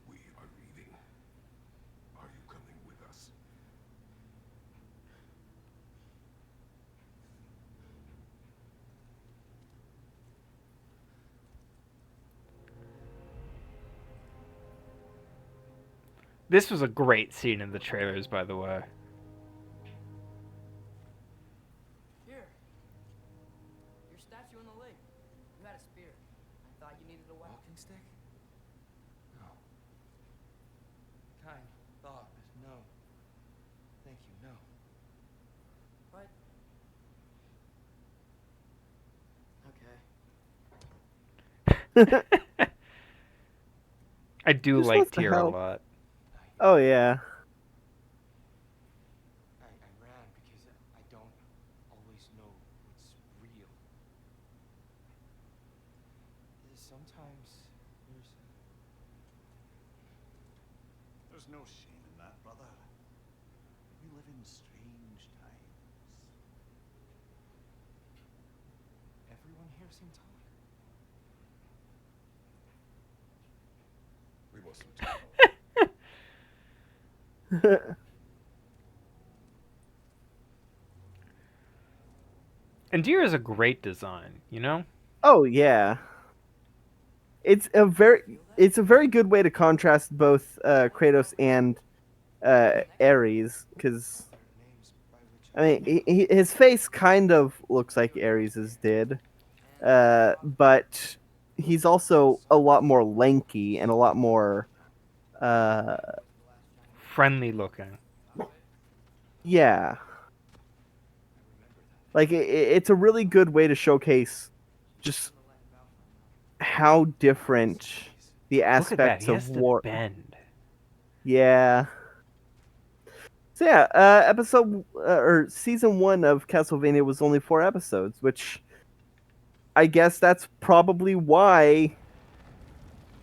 Speaker 7: We are leaving. Are you coming with us?
Speaker 1: This was a great scene in the trailers, by the way.
Speaker 5: Here. Your statue in the lake. You had a spear. I thought you needed a weapon.
Speaker 6: Walking stick? No. Kind thought, but no. Thank you, no.
Speaker 5: But okay.
Speaker 1: I do
Speaker 2: Just
Speaker 1: like
Speaker 2: what the
Speaker 1: Tyr a
Speaker 2: hell?
Speaker 1: lot.
Speaker 2: Oh yeah.
Speaker 6: I ran because I don't always know what's real. Sometimes
Speaker 4: There's no shame in that, brother. We live in strange times.
Speaker 6: everyone here seemed talk.
Speaker 7: We mustn't talk.
Speaker 1: And Tyr is a great design, you know?
Speaker 2: Oh yeah. It's a very good way to contrast both Kratos and Ares, because
Speaker 6: Names by which
Speaker 2: I mean his face kind of looks like Ares's did, but he's also a lot more lanky and a lot more
Speaker 1: Friendly looking.
Speaker 2: yeah. Like it's a really good way to showcase just how different the
Speaker 1: Look at that.
Speaker 2: aspects
Speaker 1: He
Speaker 2: of
Speaker 1: has to
Speaker 2: war.
Speaker 1: bend.
Speaker 2: Yeah. So yeah, episode or season 1 of Castlevania was only 4 episodes, which I guess that's probably why.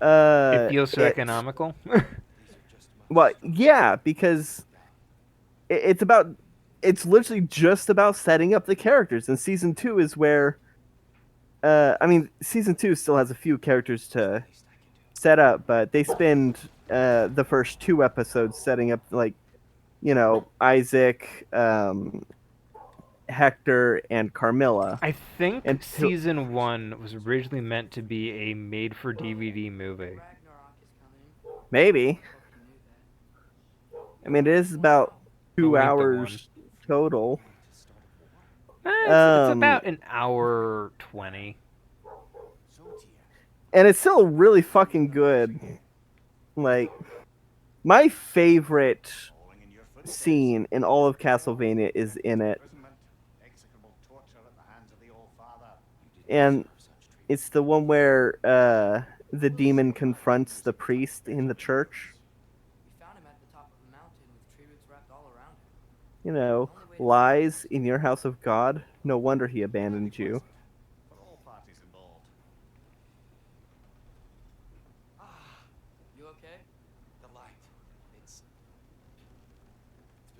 Speaker 1: It feels so economical.
Speaker 6: these are just
Speaker 2: Well, yeah, because it's literally just about setting up the characters, and season 2 is where. I mean, season 2 still has a few characters to set up, but they spend the first 2 episodes setting up, like, Isaac, Hector, and Carmilla.
Speaker 1: I think
Speaker 2: And
Speaker 1: season 1 was originally meant to be a made-for-DVD movie.
Speaker 5: Ragnarok is coming.
Speaker 2: maybe.
Speaker 5: Hope you knew that.
Speaker 2: I mean, it is about
Speaker 1: The
Speaker 2: 2
Speaker 1: length of
Speaker 2: hours total.
Speaker 6: To start a war?
Speaker 1: It's
Speaker 2: Um,
Speaker 1: about an hour 20.
Speaker 6: So, Tia,
Speaker 2: and it's still really fucking good. Like, my favorite
Speaker 4: Following in your footsteps.
Speaker 2: scene in all of Castlevania is in it.
Speaker 4: Imprisonment, execrable torture at the hands of the Old Father.
Speaker 6: you didn't
Speaker 2: And
Speaker 6: deserve such treatment.
Speaker 2: it's the one where the demon confronts the priest in the church.
Speaker 5: We found him at the top of a mountain with tree roots wrapped all around him.
Speaker 2: Lies in your house of God. No wonder he abandoned you.
Speaker 4: For all parties involved.
Speaker 5: You okay?
Speaker 6: The light. It's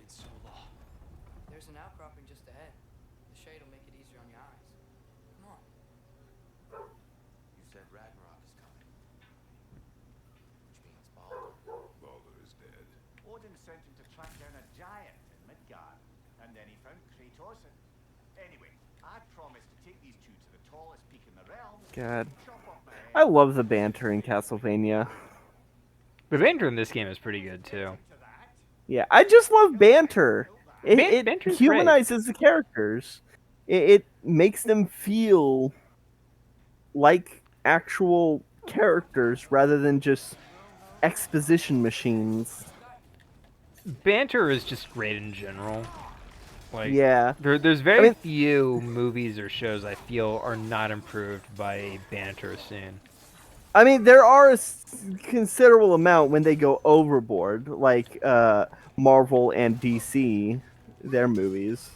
Speaker 6: been so long.
Speaker 5: There's an outcropping just ahead. The shade will make it easier on your eyes. Come on.
Speaker 6: You said Ragnarok is coming. Which means Baldur.
Speaker 7: Baldur is dead.
Speaker 4: Odin sent him to track down a giant in Midgard, and then he found Kratos. Anyway, I promised to take these two to the tallest peak in the realm.
Speaker 2: God.
Speaker 4: Chop off my head.
Speaker 2: I love the banter in Castlevania.
Speaker 1: The banter in this game is pretty good too.
Speaker 4: To that,
Speaker 2: Yeah, I just love banter. It
Speaker 1: Banter's
Speaker 2: humanizes the characters. It makes them feel like actual characters rather than just exposition machines.
Speaker 1: Banter is just great in general. Like,
Speaker 2: Yeah.
Speaker 1: there's very
Speaker 2: I mean-
Speaker 1: few movies or shows I feel are not improved by a banter scene.
Speaker 2: I mean, there are a considerable amount when they go overboard, like Marvel and DC, their movies.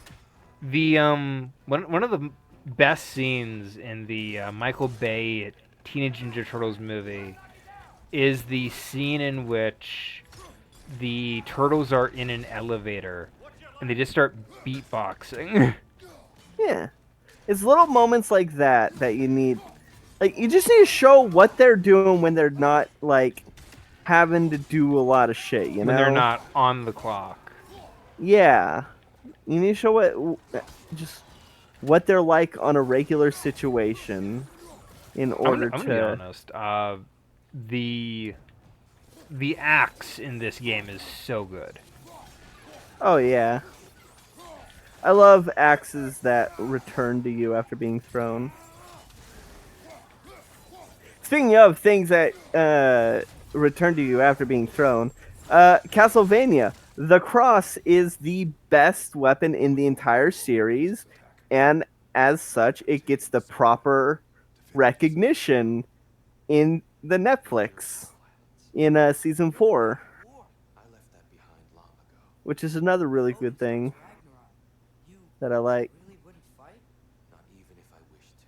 Speaker 1: The one of the best scenes in the Michael Bay Teenage Ninja Turtles movie is the scene in which the turtles are in an elevator and they just start beatboxing.
Speaker 2: Yeah. It's little moments like that that you need. Like, you just need to show what they're doing when they're not, like, having to do a lot of shit, you know?
Speaker 1: When they're not on the clock.
Speaker 2: Yeah. You need to show just what they're like on a regular situation in order
Speaker 1: I'm
Speaker 2: to...
Speaker 1: gonna be honest. The axe in this game is so good.
Speaker 2: Oh, yeah. I love axes that return to you after being thrown. Speaking of things that return to you after being thrown, Castlevania. The cross is the best weapon in the entire series, and as such, it gets the proper recognition in the Netflix in season 4,
Speaker 6: I left that behind long ago.
Speaker 2: which is another really good thing
Speaker 5: Ragnarok. You
Speaker 2: that I like.
Speaker 5: really wouldn't fight?
Speaker 6: Not even if I wished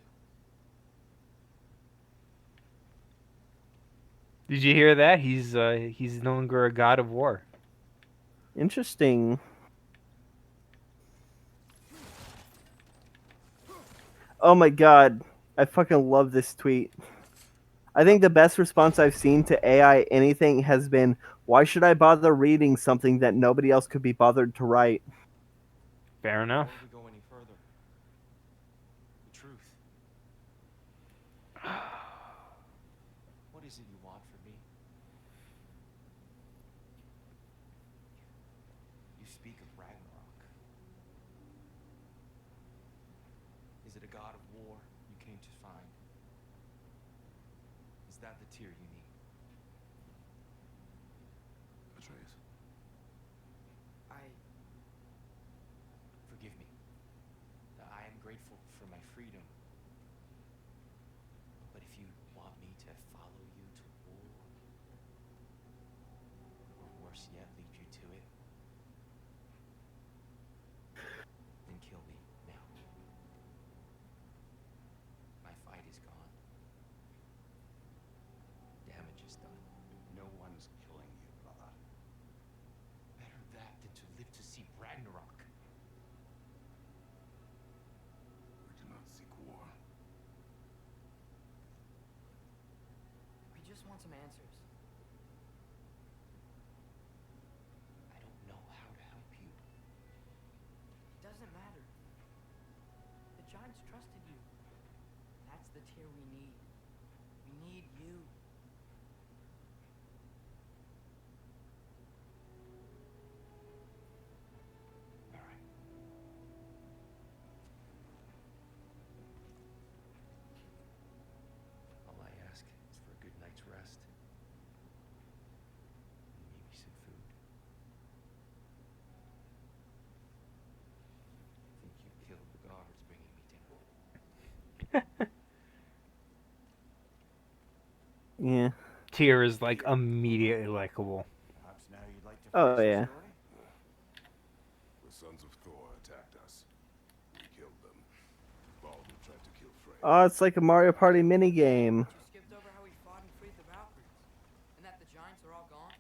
Speaker 6: to.
Speaker 1: Did you hear that? He's no longer a god of war.
Speaker 2: Interesting. Oh my god, I fucking love this tweet. I think the best response I've seen to AI anything has been, why should I bother reading something that nobody else could be bothered to write?
Speaker 1: Fair enough.
Speaker 6: Before we go any further, the truth. What is it you want from me? You speak of Ragnarok. Is it a god of war you came to find? Is that the tear you need?
Speaker 7: Atreus.
Speaker 6: Forgive me. I am grateful for my freedom. But if you want me to follow you to war, or worse yet, lead you to it, then kill me now. My fight is gone. Damage is done.
Speaker 4: no one's killing you, brother.
Speaker 6: Better that than to live to see Ragnarok.
Speaker 7: We do not seek war.
Speaker 5: want some answers.
Speaker 6: I don't know how to help you.
Speaker 5: It doesn't matter. The Giants trusted you. That's the Tyr we need. We need you.
Speaker 6: All right. All I ask is for a good night's rest. And maybe some food. I think you killed the guards bringing me down.
Speaker 2: Yeah.
Speaker 1: Tyr is like immediately likable.
Speaker 4: Perhaps now you'd like to
Speaker 2: Oh,
Speaker 4: finish
Speaker 2: yeah.
Speaker 4: the story?
Speaker 7: The sons of Thor attacked us. We killed them. Baldur tried to kill Frey.
Speaker 2: Oh, it's like a Mario Party minigame.
Speaker 5: You skipped over how we fought and freed the Valkyries. And that the Giants are all gone.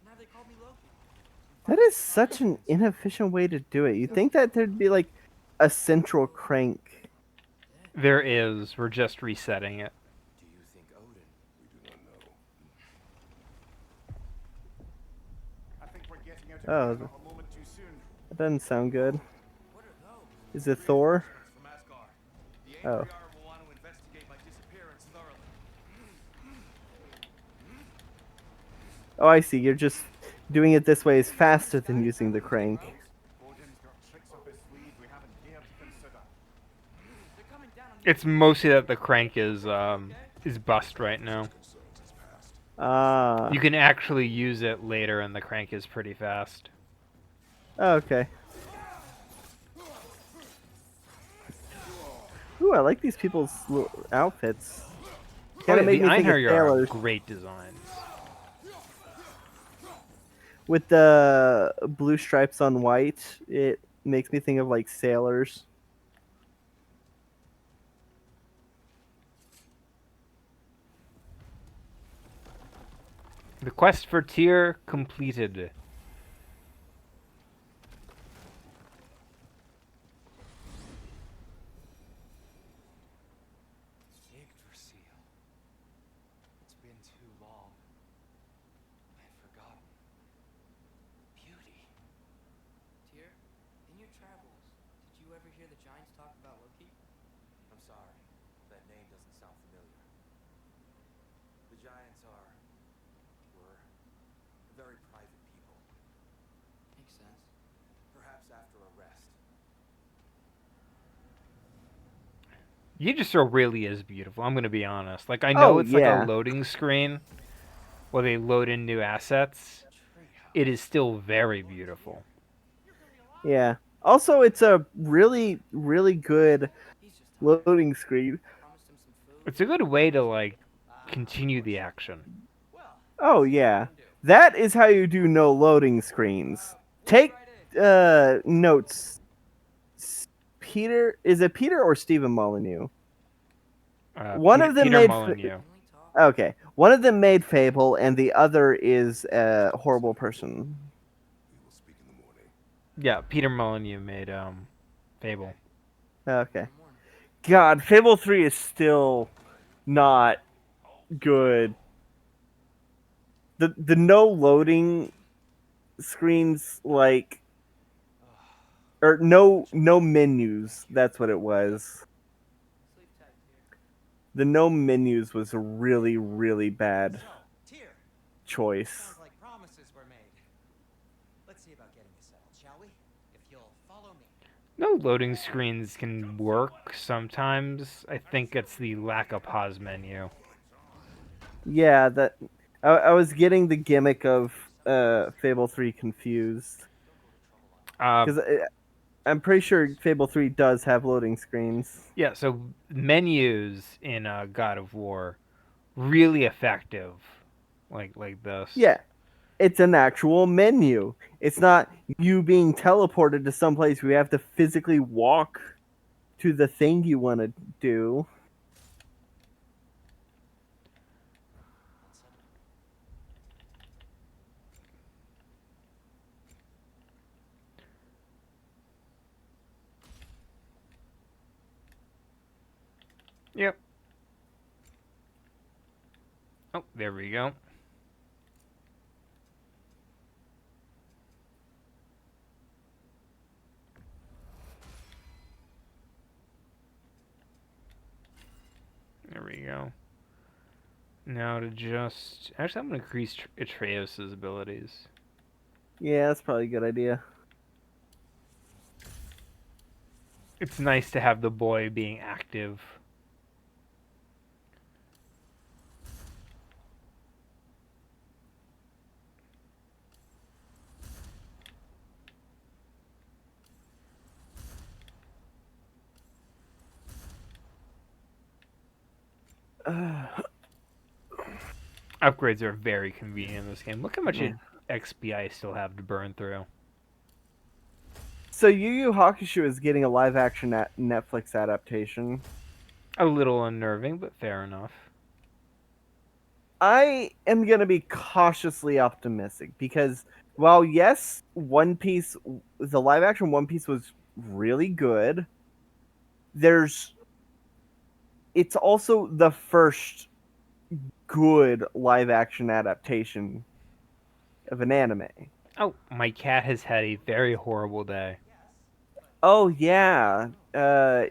Speaker 5: And now they called me Loki.
Speaker 2: That is such an inefficient way to do it. You'd think that there'd be like a central crank.
Speaker 1: There is. We're just resetting it.
Speaker 6: Do you think Odin?
Speaker 7: We do not know.
Speaker 4: I think we're getting out
Speaker 2: Oh.
Speaker 4: of here a moment too soon.
Speaker 2: That doesn't sound good.
Speaker 5: What are those?
Speaker 2: Is it Thor?
Speaker 6: From Asgard. The
Speaker 2: Oh.
Speaker 6: A-Freya-d will want to investigate my disappearance thoroughly.
Speaker 2: Oh, I see. You're just doing it this way is faster than using the crank.
Speaker 4: Odin's got tricks up his sleeve we haven't dared to consider.
Speaker 5: They're coming down on me.
Speaker 1: It's mostly that the crank is bust right now.
Speaker 7: Concerns is past.
Speaker 2: Ah.
Speaker 1: You can actually use it later, and the crank is pretty fast.
Speaker 2: Oh, okay. Ooh, I like these people's outfits. Kind of
Speaker 1: Oh, yeah,
Speaker 2: make
Speaker 1: the
Speaker 2: me think of
Speaker 1: Einherjar are
Speaker 2: sailors.
Speaker 1: great designs.
Speaker 2: With the blue stripes on white, it makes me think of like sailors.
Speaker 1: The quest for Tyr completed.
Speaker 6: Yggdrasil. It's been too long. I've forgotten. Beauty.
Speaker 5: Tyr, in your travels, did you ever hear the Giants talk about Loki?
Speaker 6: I'm sorry. That name doesn't sound familiar. The Giants were very private people.
Speaker 5: Makes sense.
Speaker 6: Perhaps after a rest.
Speaker 1: Yggdrasil really is beautiful. I'm gonna be honest. Like I know
Speaker 2: Oh,
Speaker 1: it's
Speaker 2: yeah.
Speaker 1: like a loading screen where they load in new assets. It is still very beautiful.
Speaker 2: Yeah. Also, it's a really, really good
Speaker 5: He's just tired.
Speaker 2: loading screen.
Speaker 5: I promised him some food.
Speaker 1: It's a good way to like continue the action.
Speaker 3: Well,
Speaker 2: Oh, yeah. That is how you do no loading screens. Take notes. Peter, is it Peter or Stephen Molyneux? One of them
Speaker 1: Peter
Speaker 2: made
Speaker 1: Molyneux.
Speaker 5: Only talk.
Speaker 2: Okay. One of them made Fable, and the other is a horrible person.
Speaker 7: We will speak in the morning.
Speaker 1: Yeah, Peter Molyneux made Fable.
Speaker 2: Okay.
Speaker 5: Morning.
Speaker 2: God, Fable 3 is still not good. The no loading screens, like, or no menus, that's what it was.
Speaker 5: Sleep tight, Tyr.
Speaker 2: The no menus was a really, really bad
Speaker 3: so, Tyr,
Speaker 2: choice.
Speaker 3: sounds like promises were made. Let's see about getting this settled, shall we? If you'll follow me.
Speaker 1: No loading screens can work sometimes. I think it's the lack of pause menu.
Speaker 2: Yeah, that I was getting the gimmick of Fable 3 confused. Because I'm pretty sure Fable 3 does have loading screens.
Speaker 1: Yeah, so menus in God of War really effective, like this.
Speaker 2: Yeah, it's an actual menu. It's not you being teleported to someplace where you have to physically walk to the thing you want to do.
Speaker 1: Yep. Oh, There we go. There we go. Now to just... Actually, I'm going to increase Atreus' abilities.
Speaker 2: Yeah, that's probably a good idea.
Speaker 1: It's nice to have the boy being active. Upgrades are very convenient in this game. Look how much
Speaker 2: Yeah.
Speaker 1: XP I still have to burn through.
Speaker 2: So Yu Yu Hakusho is getting a live action Netflix adaptation.
Speaker 1: A little unnerving, but fair enough.
Speaker 2: I am going to be cautiously optimistic because while yes, One Piece, the live action One Piece was really good, it's also the first good live action adaptation of an anime.
Speaker 1: Oh, my cat has had a very horrible day.
Speaker 2: Oh yeah,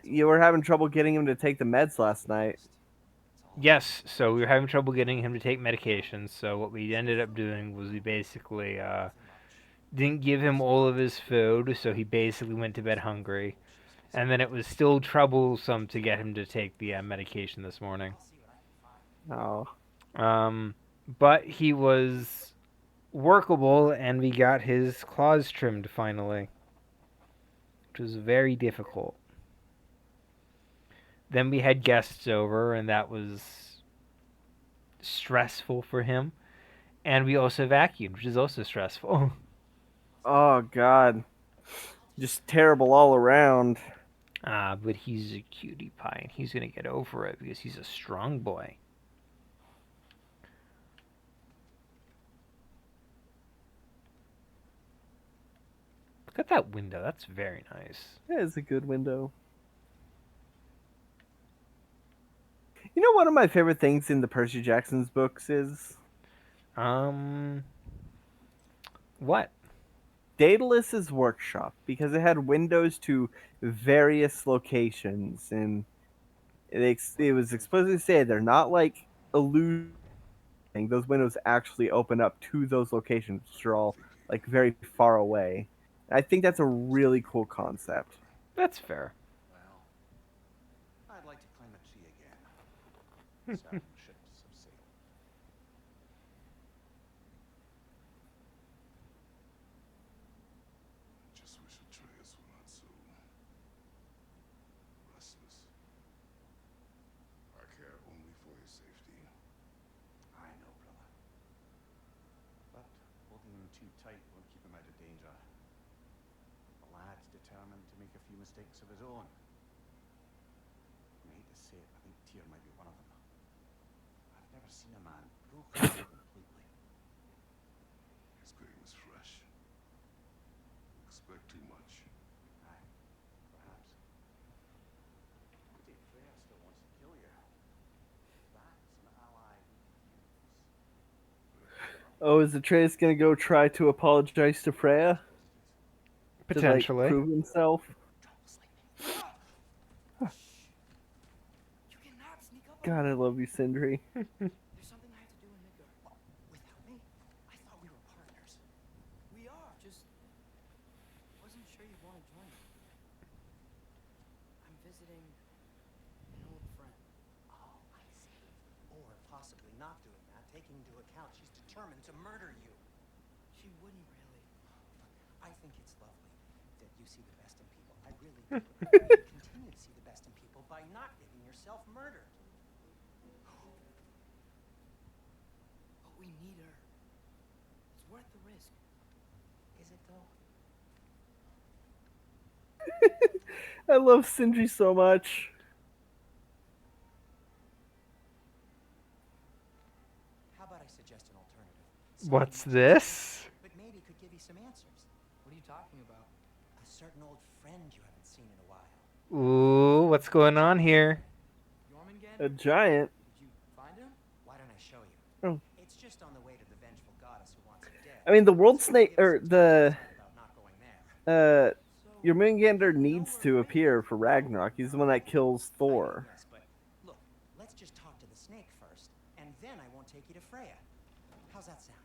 Speaker 2: you were having trouble getting him to take the meds last night.
Speaker 1: Yes, so we were having trouble getting him to take medications, so what we ended up doing was we basically didn't give him all of his food, so he basically went to bed hungry. And then it was still troublesome to get him to take the medication this morning.
Speaker 2: Oh,
Speaker 1: But he was workable, and we got his claws trimmed finally, which was very difficult. Then we had guests over, and that was stressful for him. And we also vacuumed, which is also stressful.
Speaker 2: oh God, just terrible all around.
Speaker 1: But he's a cutie pie, and he's gonna get over it because he's a strong boy. Look at that window. That's very nice.
Speaker 2: That is a good window. You know, one of my favorite things in the Percy Jackson's books is
Speaker 1: What?
Speaker 2: Daedalus's workshop because it had windows to various locations, and it was explicitly said they're not like illusion. Those windows actually open up to those locations, which are all like very far away. I think that's a really cool concept.
Speaker 1: That's fair.
Speaker 4: Well, I'd like to climb a tree again. Certain ships have sailed.
Speaker 7: Just wish Atreus were not so restless. I care only for his safety.
Speaker 4: I know, brother. But holding him too tight won't keep him out of danger. The lad's determined to make a few mistakes of his own. I hate to say it, I think Tyr might be one of them. I've never seen a man broken completely.
Speaker 7: His game is fresh. Expect too much.
Speaker 4: Aye, perhaps. But Freya still wants to kill you. That's an ally we could use.
Speaker 2: Oh, is Atreus gonna go try to apologize to Freya?
Speaker 1: Potentially.
Speaker 2: To, like, prove himself?
Speaker 5: You cannot sneak up on
Speaker 2: God, I love you, Sindri.
Speaker 5: me. There's something I have to do in Midgard.
Speaker 3: Without me? I thought we were partners.
Speaker 5: We are. Just wasn't sure you'd want to join me. I'm visiting an old friend.
Speaker 3: Oh, I see. Or possibly not doing that, taking into account she's determined to murder you.
Speaker 5: She wouldn't really.
Speaker 3: I think it's lovely that you see the best in people. I really do. You continue to see the best in people by not getting yourself murdered.
Speaker 5: But we need her. It's worth the risk.
Speaker 3: Is it though?
Speaker 2: I love Sindri so much.
Speaker 3: How about I suggest an alternative?
Speaker 1: What's
Speaker 3: Something
Speaker 1: this?
Speaker 3: but maybe could give you some answers.
Speaker 5: What are you talking about?
Speaker 3: A certain old friend you haven't seen in a while.
Speaker 1: Ooh, what's going on here?
Speaker 5: Jormungand?
Speaker 2: A giant.
Speaker 5: Did you find him?
Speaker 3: Why don't I show you?
Speaker 2: Oh,
Speaker 3: vengeful goddess who wants him dead.
Speaker 2: I mean, the world
Speaker 3: So
Speaker 2: snake
Speaker 3: give us
Speaker 2: or
Speaker 3: some
Speaker 2: the
Speaker 3: time about not going there.
Speaker 2: Jormungandr needs to appear for Ragnarok. He's the one that kills
Speaker 3: I know,
Speaker 2: Thor.
Speaker 3: yes, but look, let's just talk to the snake first, and then I won't take you to Freya. How's that sound?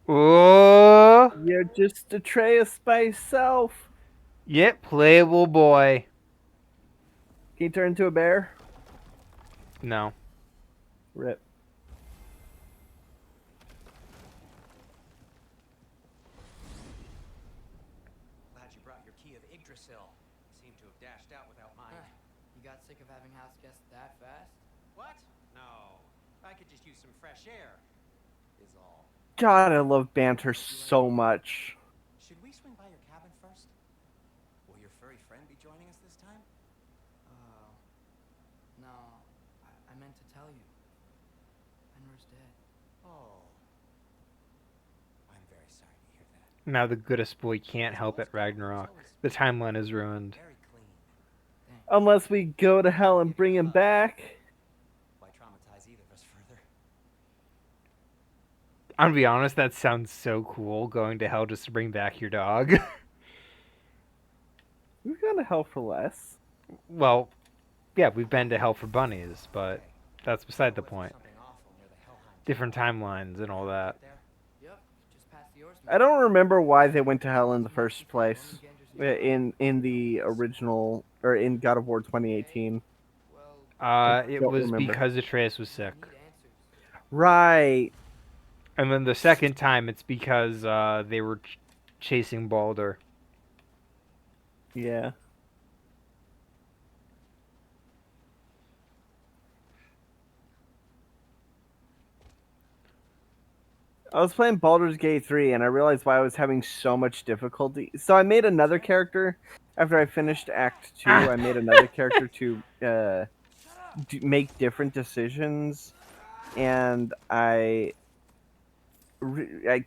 Speaker 1: Oh,
Speaker 2: You're just Atreus by himself.
Speaker 1: yep, playable boy.
Speaker 2: Can you turn into a bear?
Speaker 1: No.
Speaker 2: Rip.
Speaker 3: Glad you brought your key of Yggdrasil. Seem to have dashed out without mine.
Speaker 5: You got sick of having house guests that fast?
Speaker 3: What? No. I could just use some fresh air. Is all.
Speaker 2: God, I love banter so much.
Speaker 3: Should we swing by your cabin first? Will your furry friend be joining us this time?
Speaker 5: No. I meant to tell you. Fenrir's dead.
Speaker 3: Oh. I'm very sorry to hear that.
Speaker 1: Now the goodest boy can't help at Ragnarok. The timeline is ruined.
Speaker 3: Very clean.
Speaker 2: Unless we go to hell and bring him back.
Speaker 3: Why traumatize either of us further?
Speaker 1: I'm gonna be honest, that sounds so cool, going to hell just to bring back your dog.
Speaker 2: We've gone to hell for less.
Speaker 1: Well, yeah, we've been to hell for bunnies, but that's beside the point.
Speaker 3: Something awful near the Helheim.
Speaker 1: Different timelines and all that.
Speaker 3: There?
Speaker 5: Yep, just past the Oarsman.
Speaker 2: I don't remember why they went to hell in the first place. In the original or in God of War 2018.
Speaker 5: Well,
Speaker 1: It
Speaker 2: Don't
Speaker 1: was
Speaker 2: remember.
Speaker 1: because Atreus was
Speaker 5: I
Speaker 1: sick.
Speaker 5: need answers.
Speaker 2: Right.
Speaker 1: And then the second time, it's because they were chasing Baldur.
Speaker 2: Yeah. I was playing Baldur's Gate 3 and I realized why I was having so much difficulty. So I made another character after I finished Act 2. I made another character to make different decisions, and I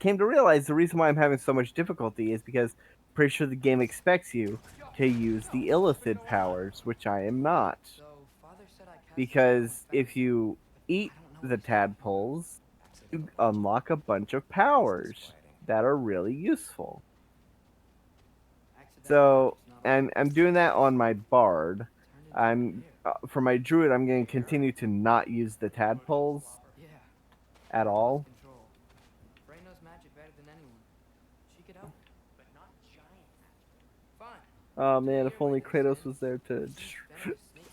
Speaker 2: came to realize the reason why I'm having so much difficulty is because I'm pretty sure the game expects you to use the Illithid powers, which I am not.
Speaker 5: So, Father said I cast
Speaker 2: Because
Speaker 5: someone
Speaker 2: if you eat
Speaker 5: I don't know
Speaker 2: the
Speaker 5: what
Speaker 2: tadpoles, you unlock a bunch of powers that are really useful.
Speaker 5: accidentally
Speaker 2: So,
Speaker 5: it's not
Speaker 2: I'm doing that on my bard.
Speaker 5: turned into a
Speaker 2: I'm
Speaker 5: bear.
Speaker 2: for my druid. I'm going to continue to not use the tadpoles
Speaker 5: Yeah,
Speaker 2: at all.
Speaker 5: control. Frey knows magic better than anyone. She could help,
Speaker 3: But not giant magic.
Speaker 5: fine.
Speaker 2: Oh man, if only Kratos was there to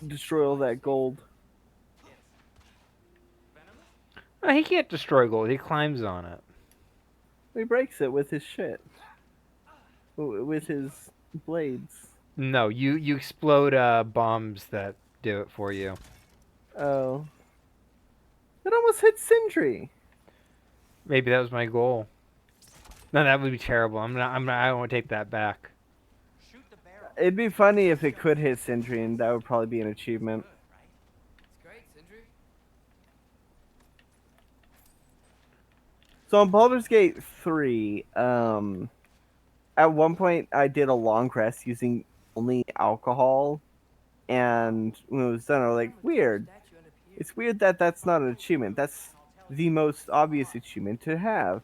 Speaker 2: destroy all that gold.
Speaker 3: Venomous?
Speaker 1: He can't destroy gold. He climbs on it.
Speaker 2: He breaks it with his shit, with his blades.
Speaker 1: No, you explode bombs that do it for you.
Speaker 2: Oh, it almost hit Sindri.
Speaker 1: Maybe that was my goal. No, that would be terrible. I won't take that back.
Speaker 3: Shoot the barrel.
Speaker 2: It'd be funny if it could hit Sindri, and that would probably be an achievement.
Speaker 3: Good, right?
Speaker 5: It's great, Sindri.
Speaker 2: So on Baldur's Gate 3, at one point I did a long rest using only alcohol, and when it was done, I was like, weird.
Speaker 5: Statue end up here.
Speaker 2: It's weird that that's not an achievement. That's the most obvious achievement to have.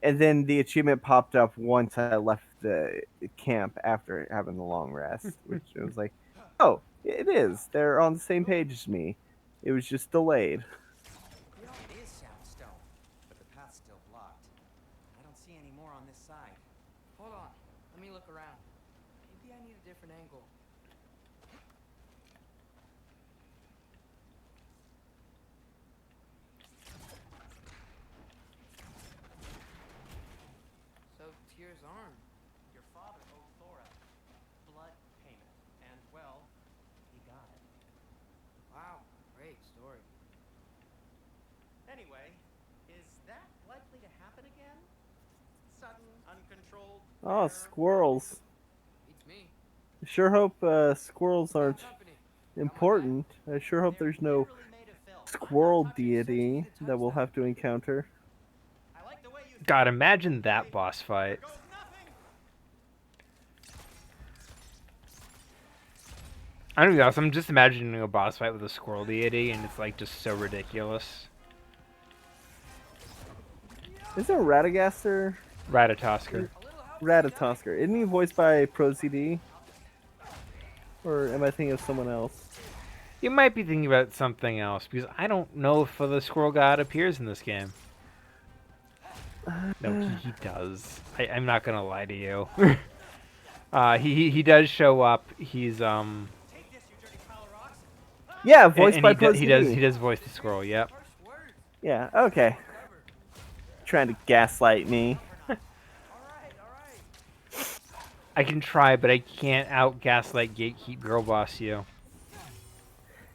Speaker 2: And then the achievement popped up once I left the camp after having the long rest, which it was like, oh, it is. They're on the same page as me. It was just delayed.
Speaker 3: It is soundstone, but the path's still blocked. I don't see any more on this side.
Speaker 5: Hold on, let me look around. Maybe I need a different angle. So, Tyr's arm.
Speaker 3: Your father owed Thora blood payment, and well, he got it.
Speaker 5: Wow, great story.
Speaker 3: Anyway, is that likely to happen again? Sudden, uncontrolled.
Speaker 2: Oh,
Speaker 3: rare-
Speaker 2: squirrels.
Speaker 5: Beats me.
Speaker 2: I sure hope squirrels aren't
Speaker 5: Company.
Speaker 2: important. I sure hope there's no
Speaker 3: Literally made of film.
Speaker 2: squirrel
Speaker 5: How do you expect me
Speaker 2: deity
Speaker 5: to touch
Speaker 2: that we'll
Speaker 5: that?
Speaker 2: have to encounter.
Speaker 3: I like the way you
Speaker 1: God, imagine that boss fight.
Speaker 3: goes nothing.
Speaker 1: I'm gonna be honest, I'm just imagining a boss fight with a squirrel deity, and it's like just so ridiculous.
Speaker 2: Is there Radagast
Speaker 1: Ratatosker.
Speaker 2: Ratatosker? Isn't he voiced by ProCD? Or am I thinking of someone else?
Speaker 1: You might be thinking about something else, because I don't know if the squirrel god appears in this game. No, he does. I'm not gonna lie to you. He does show up. He's
Speaker 2: Yeah, voiced by
Speaker 1: he
Speaker 2: ProCD.
Speaker 1: he does voice the squirrel. Yep.
Speaker 2: Yeah, okay. Trying to gaslight me.
Speaker 1: I can try, but I can't out gaslight gatekeep girl boss you.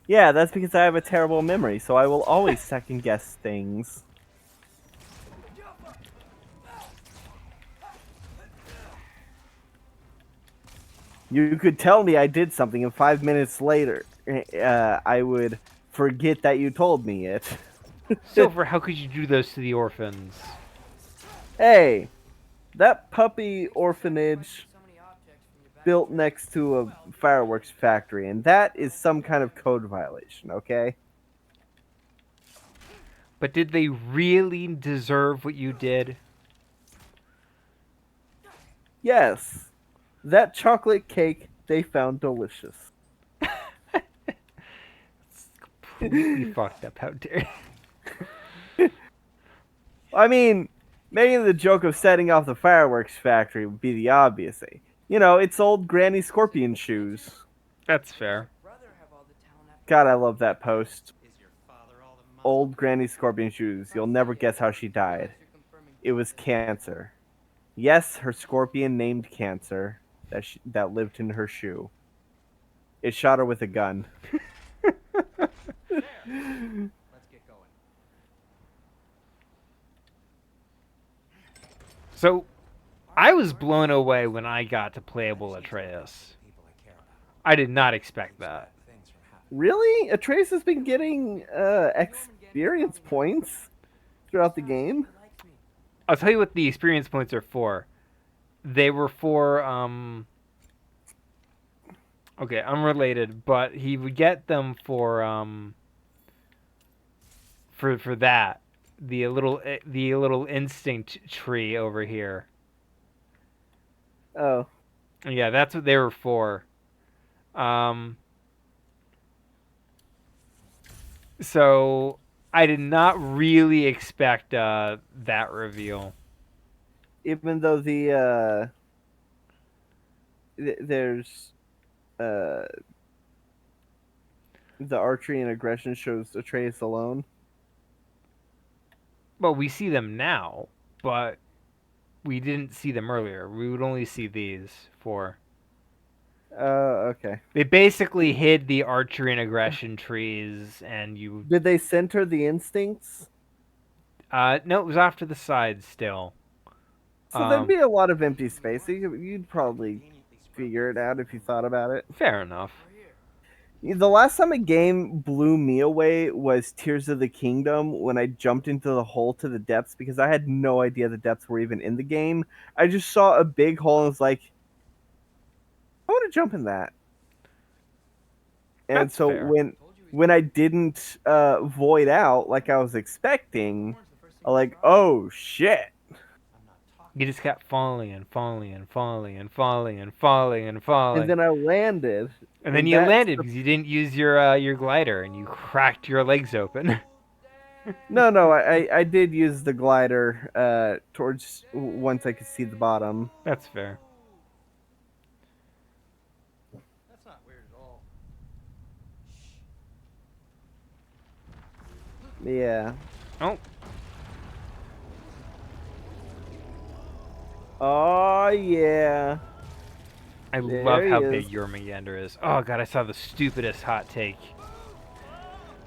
Speaker 2: Yeah, that's because I have a terrible memory, so I will always second guess things. You could tell me I did something, and 5 minutes later, I would forget that you told me it.
Speaker 1: Silver, how could you do those to the orphans?
Speaker 2: Hey, that puppy orphanage
Speaker 5: So many objects from your back.
Speaker 2: built next to a fireworks factory, and that is some kind of code violation, okay?
Speaker 1: But did they really deserve what you did?
Speaker 2: Yes, that chocolate cake they found delicious.
Speaker 1: Completely fucked up. How dare
Speaker 2: I mean, making the joke of setting off the fireworks factory would be the obvious thing. You know, it's old Granny Scorpion shoes.
Speaker 1: That's fair.
Speaker 5: Brother have all the talent after
Speaker 2: God, I love that post.
Speaker 3: Is your father all the muscle?
Speaker 2: Old Granny Scorpion shoes. You'll never guess how she died.
Speaker 5: you're confirming.
Speaker 2: It was cancer. Yes, her scorpion named Cancer that lived in her shoe. It shot her with a gun.
Speaker 3: Let's get going.
Speaker 1: So, I was blown away when I got to playable Atreus.
Speaker 3: People I care about.
Speaker 1: I did not expect that.
Speaker 3: Things from happening.
Speaker 2: Really? Atreus has been getting experience points throughout the game.
Speaker 5: He likes me.
Speaker 1: I'll tell you what the experience points are for. They were for, okay, unrelated, but he would get them for that. The little instinct tree over here.
Speaker 2: Oh.
Speaker 1: Yeah, that's what they were for. So I did not really expect that reveal.
Speaker 2: Even though there's the archery and aggression shows Atreus alone.
Speaker 1: Well, we see them now, but we didn't see them earlier. We would only see these for.
Speaker 2: Okay.
Speaker 1: They basically hid the archery and aggression trees, and you.
Speaker 2: Did they center the instincts?
Speaker 1: No, it was off to the side still.
Speaker 2: So there'd be a lot of empty space. You'd probably figure it out if you thought about it.
Speaker 1: Fair enough.
Speaker 2: The last time a game blew me away was Tears of the Kingdom when I jumped into the hole to the depths because I had no idea the depths were even in the game. I just saw a big hole and was like, I want to jump in that. And
Speaker 1: That's
Speaker 2: so
Speaker 1: fair.
Speaker 2: when I didn't void out like I was expecting, I'm like, oh shit.
Speaker 1: You just kept falling and falling and falling and falling and falling and falling.
Speaker 2: And then I landed.
Speaker 1: And then you landed because you didn't use your glider and you cracked your legs open.
Speaker 2: No, I did use the glider towards once I could see the bottom.
Speaker 1: That's fair.
Speaker 3: That's not weird at all.
Speaker 2: Yeah.
Speaker 1: Oh,
Speaker 2: Oh yeah.
Speaker 1: I
Speaker 2: There
Speaker 1: love
Speaker 2: he
Speaker 1: how
Speaker 2: is.
Speaker 1: big your Meander is. Oh god, I saw the stupidest hot take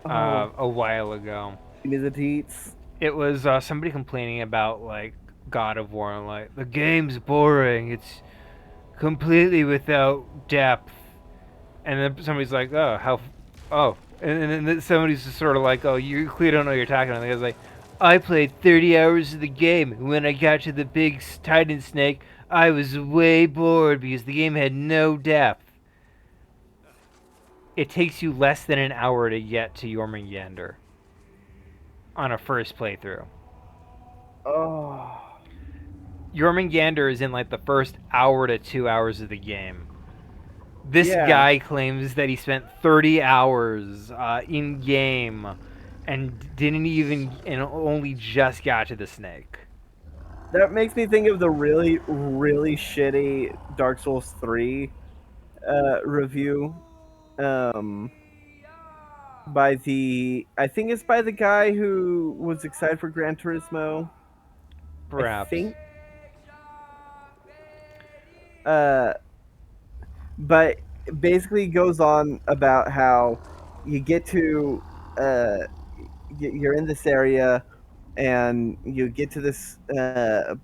Speaker 2: Oh,
Speaker 1: a while ago.
Speaker 2: give me the teats.
Speaker 1: It was somebody complaining about like God of War and like the game's boring. It's completely without depth. And then somebody's like, and then somebody's just sort of like, oh, you clearly don't know what you're talking about. And the guy's like, I played 30 hours of the game, and when I got to the big Titan Snake, I was way bored because the game had no depth. It takes you less than an hour to get to Jormungandr on a first playthrough.
Speaker 2: Oh.
Speaker 1: Jormungandr is in like the first hour to 2 hours of the game. This
Speaker 2: Yeah.
Speaker 1: guy claims that he spent 30 hours in game and didn't even and only just got to the snake.
Speaker 2: That makes me think of the really, really shitty Dark Souls 3 review. Um, by I think it's by the guy who was excited for Gran Turismo. I
Speaker 1: Perhaps.
Speaker 2: think. Uh, but basically goes on about how you get to you're in this area and you get to this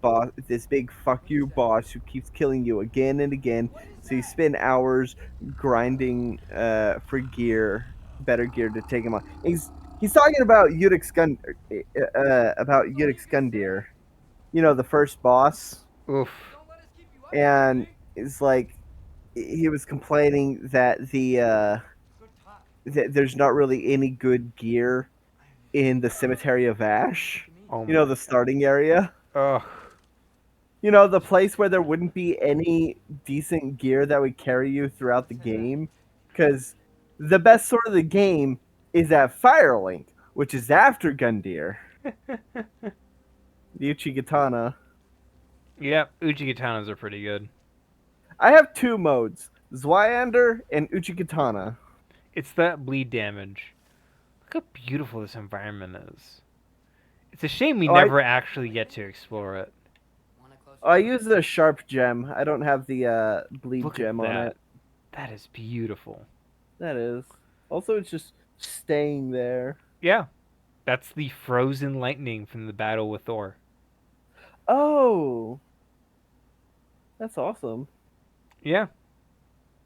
Speaker 2: boss, this big fuck you boss who keeps killing you again and again. So you spend hours grinding for better gear to take him on. He's talking about Udix Gundyr, you know, the first boss,
Speaker 1: Oof.
Speaker 2: and it's like he was complaining that there's not really any good gear in the Cemetery of Ash.
Speaker 1: Oh
Speaker 2: You know,
Speaker 1: my.
Speaker 2: the starting area.
Speaker 1: Ugh.
Speaker 2: You know, the place where there wouldn't be any decent gear that would carry you throughout the game. Because the best sort of the game is at Firelink, which is after Gundyr. The Uchigatana.
Speaker 1: Yep, Uchigatanas are pretty good.
Speaker 2: I have two modes, Zwyander and Uchigatana.
Speaker 1: It's that bleed damage. Look how beautiful this environment is. It's a shame we
Speaker 2: Oh,
Speaker 1: never actually get to explore it.
Speaker 2: I use the Sharp Gem. I don't have the Bleed
Speaker 1: Look
Speaker 2: Gem
Speaker 1: at
Speaker 2: on
Speaker 1: that.
Speaker 2: it.
Speaker 1: That is beautiful.
Speaker 2: That is. Also, it's just staying there.
Speaker 1: Yeah. That's the frozen lightning from the battle with Thor.
Speaker 2: Oh! That's awesome.
Speaker 1: Yeah.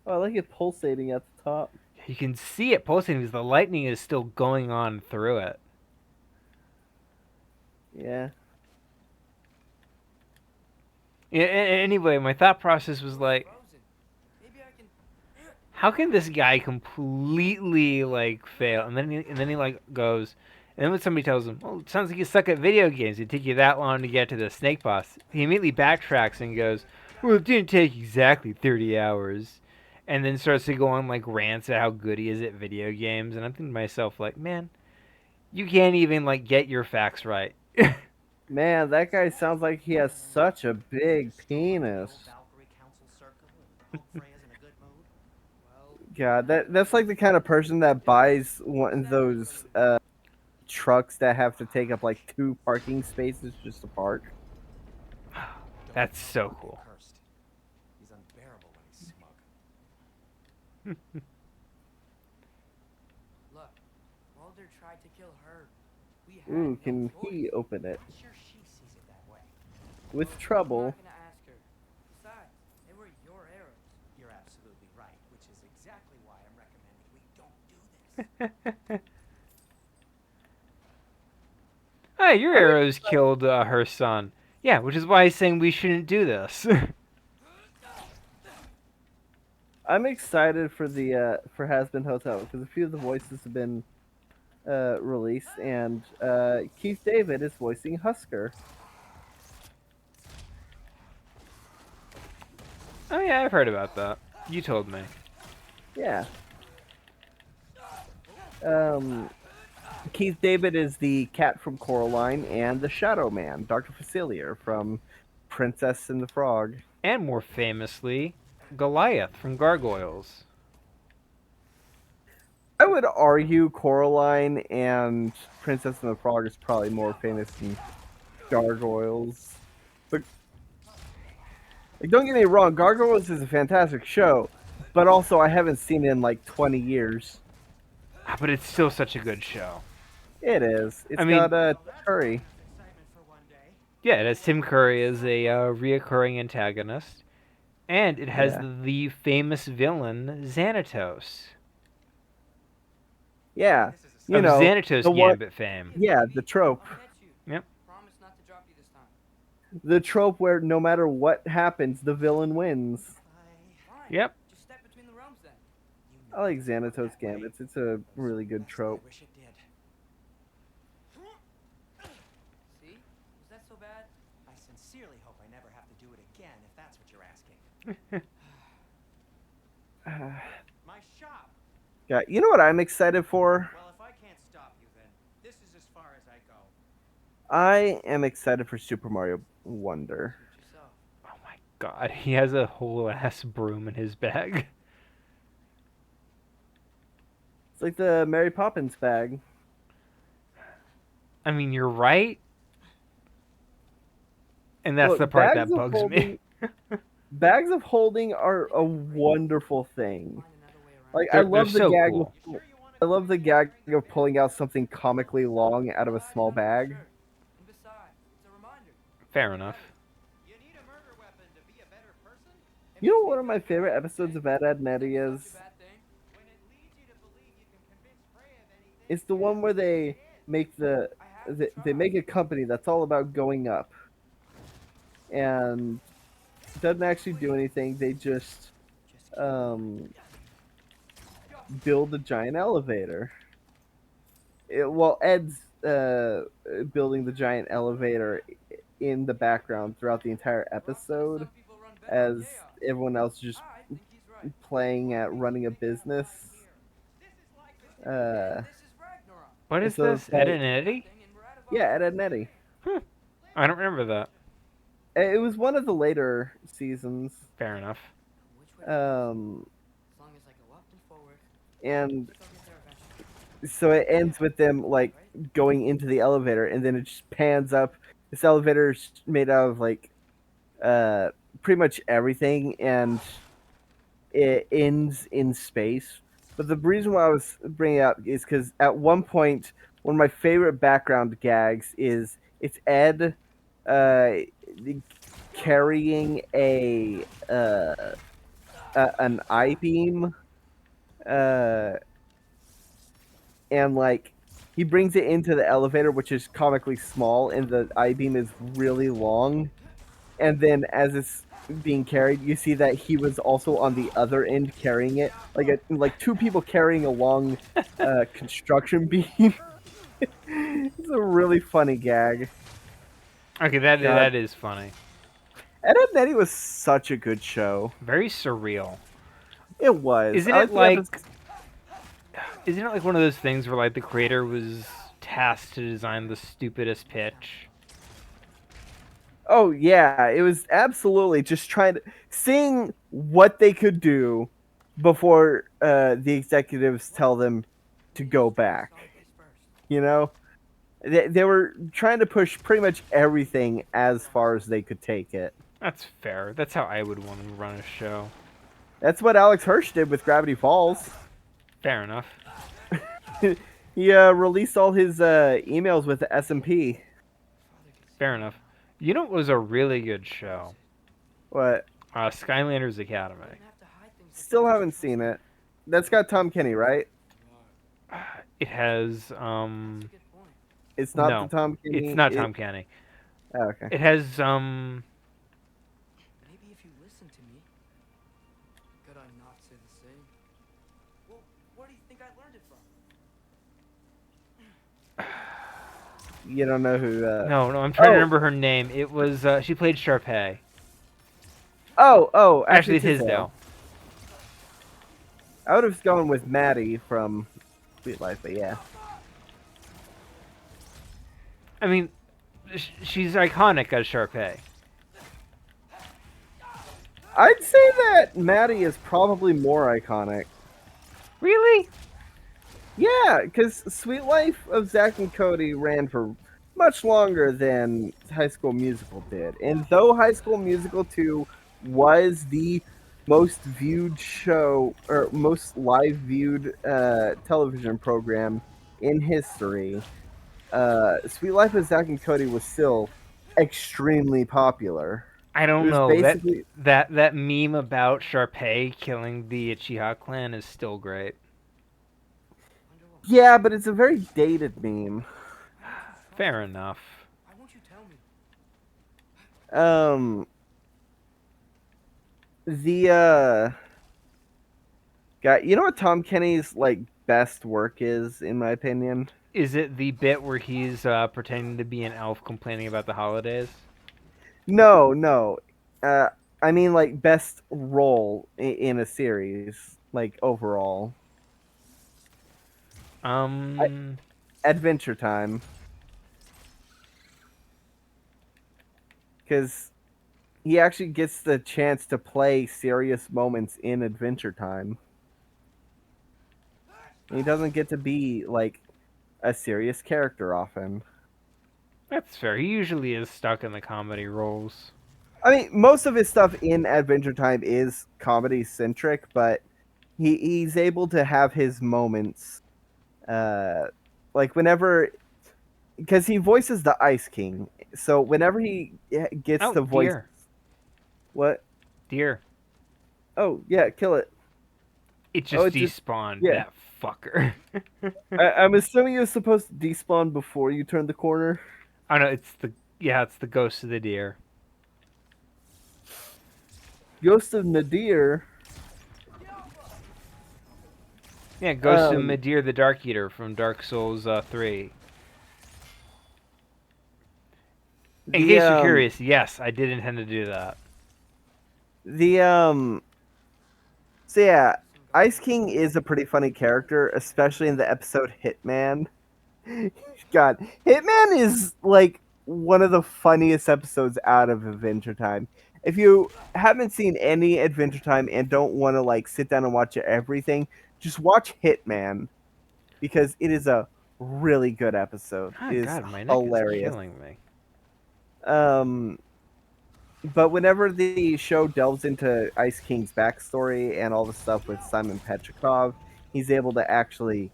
Speaker 2: Oh, I like it pulsating at the top.
Speaker 1: You can see it pulsating because the lightning is still going on through it.
Speaker 2: Yeah.
Speaker 1: Yeah, anyway, my thought process was like, how can this guy completely like fail? And then he like goes, and then when somebody tells him, "Oh, it sounds like you suck at video games. It took you that long to get to the snake boss," he immediately backtracks and goes, "Well, it didn't take exactly 30 hours," and then starts to go on like rants at how good he is at video games. And I'm thinking to myself, like, man, you can't even like get your facts right.
Speaker 2: Man, that guy sounds like he has such a big penis. God, that's like the kind of person that buys one of those trucks that have to take up like 2 parking spaces just to park.
Speaker 1: That's so cool.
Speaker 4: He's unbearable when he's smug.
Speaker 5: Look, Mulder tried to kill her. We had
Speaker 2: Ooh,
Speaker 5: no
Speaker 2: can
Speaker 5: choice.
Speaker 2: he open it?
Speaker 3: Sure, she sees it that way.
Speaker 2: With
Speaker 5: I'm
Speaker 2: trouble.
Speaker 5: not gonna ask her. Besides, they were your arrows.
Speaker 3: You're absolutely right, which is exactly why I'm recommending we don't do this.
Speaker 1: Hey, your arrows killed her son. Yeah, which is why he's saying we shouldn't do this.
Speaker 2: I'm excited for the for Has-Been Hotel because a few of the voices have been released, and Keith David is voicing Husker.
Speaker 1: Oh yeah, I've heard about that. You told me.
Speaker 2: Yeah. Keith David is the cat from Coraline and the Shadow Man, Dr. Facilier from Princess and the Frog.
Speaker 1: And more famously, Goliath from Gargoyles.
Speaker 2: I would argue Coraline and Princess and the Frog is probably more famous than Gargoyles. But like, don't get me wrong, Gargoyles is a fantastic show, but also I haven't seen it in like 20 years.
Speaker 1: Ah, but it's still such a good show.
Speaker 2: It is. It's
Speaker 1: I mean-
Speaker 2: got Curry.
Speaker 3: Excitement for one day.
Speaker 1: Yeah, it has Tim Curry as a reoccurring antagonist. And it has
Speaker 2: Yeah.
Speaker 1: the famous villain, Xanatos.
Speaker 2: Yeah,
Speaker 3: This is a
Speaker 2: you
Speaker 1: of
Speaker 2: know,
Speaker 1: Xanatos
Speaker 2: the one-
Speaker 1: Gambit fame.
Speaker 2: yeah, the trope.
Speaker 5: I'll catch you.
Speaker 1: Yep.
Speaker 5: Promise not to drop you this time.
Speaker 2: The trope where no matter what happens, the villain wins.
Speaker 3: I...
Speaker 5: Fine.
Speaker 1: Yep.
Speaker 5: Just step between the realms then.
Speaker 3: You know
Speaker 2: I like Xanatos Gambits. It's a really good
Speaker 3: Best I
Speaker 2: trope.
Speaker 3: wish it did.
Speaker 5: See? Was that so bad?
Speaker 3: I sincerely hope I never have to do it again, if that's what you're asking. My shop!
Speaker 2: Yeah, you know what I'm excited for?
Speaker 3: Well, if I can't stop you, then this is as far as I go.
Speaker 2: I am excited for Super Mario Wonder.
Speaker 5: Suit yourself.
Speaker 1: Oh my god, he has a whole ass broom in his bag.
Speaker 2: It's like the Mary Poppins bag.
Speaker 1: I mean, you're right. And that's
Speaker 2: Look,
Speaker 1: the part
Speaker 2: bags
Speaker 1: that
Speaker 2: of
Speaker 1: bugs
Speaker 2: holding,
Speaker 1: me.
Speaker 2: bags of holding are a wonderful thing.
Speaker 5: Find another way around.
Speaker 2: Like
Speaker 1: They're so cool.
Speaker 2: I love the gag of pulling out something comically long out of a small bag.
Speaker 5: Sure. And besides, it's a reminder.
Speaker 1: Fair enough.
Speaker 3: You need a murder weapon to be a better person?
Speaker 2: You know what one of my favorite episodes of Ed, Edd and Eddy is?
Speaker 5: Bad thing.
Speaker 3: When it leads you to believe you can convince Freya of anything.
Speaker 2: It's the one where they make they make a company that's all about going up, and doesn't actually do anything. They just build a giant elevator. Ed's building the giant elevator in the background throughout the entire episode, as everyone else is just
Speaker 5: I think he's right.
Speaker 2: playing at running a business.
Speaker 5: This is Ragnarok.
Speaker 1: What is
Speaker 2: So
Speaker 1: this?
Speaker 2: it's like-
Speaker 1: Ed and Eddie?
Speaker 5: And we're out of
Speaker 2: Yeah, Ed, Edd and Eddy.
Speaker 1: I don't remember that.
Speaker 2: It was one of the later seasons.
Speaker 1: Fair enough.
Speaker 5: Which way?
Speaker 2: Um,
Speaker 5: As long as I go up and forward,
Speaker 2: and
Speaker 5: they'll get there eventually.
Speaker 2: so it ends with them like going into the elevator, and then it just pans up. This elevator's made out of like pretty much everything, and it ends in space. But the reason why I was bringing it up is because at one point, one of my favorite background gags is it's Ed carrying an I beam, and like he brings it into the elevator, which is comically small, and the I beam is really long. And then as it's being carried, you see that he was also on the other end carrying it, like two people carrying a long construction beam. It's a really funny gag.
Speaker 1: Okay, that
Speaker 2: God.
Speaker 1: that is funny.
Speaker 2: Ed, Edd and Eddy was such a good show.
Speaker 1: Very surreal.
Speaker 2: It was.
Speaker 1: Isn't
Speaker 2: I
Speaker 1: it
Speaker 2: the
Speaker 1: like
Speaker 2: episode-
Speaker 1: Isn't it like one of those things where like the creator was tasked to design the stupidest pitch?
Speaker 2: Oh yeah, it was absolutely just seeing what they could do before the executives tell them to go back. You know, they were trying to push pretty much everything as far as they could take it.
Speaker 1: That's fair. That's how I would want to run a show.
Speaker 2: That's what Alex Hirsch did with Gravity Falls.
Speaker 1: Fair enough.
Speaker 2: He released all his emails with the SMP.
Speaker 1: Fair enough. You know what was a really good show?
Speaker 2: What?
Speaker 1: Skylanders Academy.
Speaker 2: Still haven't seen it. That's got Tom Kenny, right?
Speaker 1: It has
Speaker 5: That's a good point.
Speaker 2: It's not
Speaker 1: No,
Speaker 2: the Tom Kenny.
Speaker 1: it's not Tom Kenny.
Speaker 2: Oh, okay.
Speaker 1: It has
Speaker 5: Maybe if you listen to me, could I not say the same? Well, where do you think I learned it from?
Speaker 2: You don't know who.
Speaker 1: no, I'm trying
Speaker 2: Oh.
Speaker 1: to remember her name. It was she played Sharpay.
Speaker 2: Oh,
Speaker 1: Actually, it's Tisdale.
Speaker 2: I would have gone with Maddie from Sweet Life, but yeah.
Speaker 1: I mean, she's iconic as Sharpay.
Speaker 2: I'd say that Maddie is probably more iconic.
Speaker 1: Really?
Speaker 2: Yeah, because Sweet Life of Zack and Cody ran for much longer than High School Musical did. And though High School Musical 2 was the most viewed show, or most live viewed television program in history, Sweet Life of Zack and Cody was still extremely popular.
Speaker 1: I don't
Speaker 2: It was
Speaker 1: know.
Speaker 2: basically-
Speaker 1: That meme about Sharpay killing the Uchiha clan is still great.
Speaker 2: Yeah, but it's a very dated meme.
Speaker 1: Fair enough.
Speaker 5: Why won't you tell me?
Speaker 2: You know what Tom Kenny's like best work is, in my opinion?
Speaker 1: Is it the bit where he's pretending to be an elf complaining about the holidays?
Speaker 2: No, no. Uh, I mean like best role in a series, like overall.
Speaker 1: Um,
Speaker 2: Adventure Time, because he actually gets the chance to play serious moments in Adventure Time. He doesn't get to be like a serious character often.
Speaker 1: that's fair. He usually is stuck in the comedy roles.
Speaker 2: I mean, most of his stuff in Adventure Time is comedy centric, but he's able to have his moments, uh, like whenever, because he voices the Ice King. So whenever he gets
Speaker 1: Oh,
Speaker 2: to voice,
Speaker 1: deer,
Speaker 2: what?
Speaker 1: deer.
Speaker 2: Oh yeah, kill it.
Speaker 1: It
Speaker 2: Oh,
Speaker 1: just
Speaker 2: it just
Speaker 1: despawned
Speaker 2: yeah.
Speaker 1: that fucker.
Speaker 2: I'm assuming it was supposed to despawn before you turn the corner.
Speaker 1: Oh no, it's the ghost of the deer.
Speaker 2: Ghost of Nadir.
Speaker 1: Yeah, Ghost of
Speaker 2: Um,
Speaker 1: Midir the Dark Eater from Dark Souls 3. In
Speaker 2: the
Speaker 1: case you're
Speaker 2: um
Speaker 1: curious, yes, I did intend to do that.
Speaker 2: the So yeah, Ice King is a pretty funny character, especially in the episode Hitman. God, Hitman is like one of the funniest episodes out of Adventure Time. If you haven't seen any Adventure Time and don't want to like sit down and watch everything, just watch Hitman because it is a really good episode.
Speaker 1: Oh
Speaker 2: It is
Speaker 1: god, my neck is
Speaker 2: hilarious.
Speaker 1: killing me.
Speaker 2: Um, but whenever the show delves into Ice King's backstory and all the stuff with Simon Petrikov, he's able to actually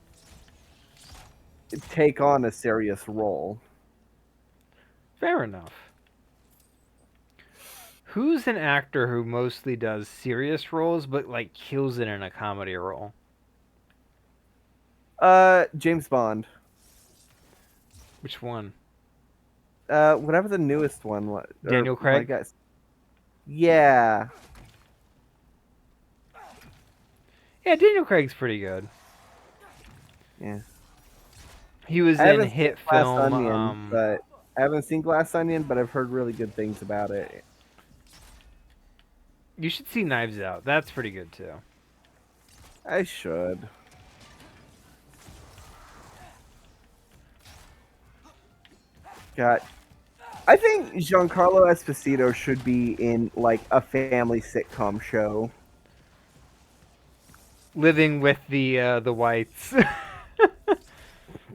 Speaker 2: take on a serious role.
Speaker 1: Fair enough. Who's an actor who mostly does serious roles but like kills it in a comedy role?
Speaker 2: James Bond.
Speaker 1: Which one?
Speaker 2: Whatever the newest one was.
Speaker 1: Daniel
Speaker 2: My
Speaker 1: Craig?
Speaker 2: guess. Yeah.
Speaker 1: Yeah, Daniel Craig's pretty good.
Speaker 2: Yeah.
Speaker 1: He was
Speaker 2: I
Speaker 1: in
Speaker 2: haven't seen
Speaker 1: hit
Speaker 2: Glass
Speaker 1: film.
Speaker 2: Onion, but I haven't seen Glass Onion, but I've heard really good things about it.
Speaker 1: You should see Knives Out. That's pretty good too.
Speaker 2: I should. God, I think Giancarlo Esposito should be in like a family sitcom show.
Speaker 1: Living with the whites.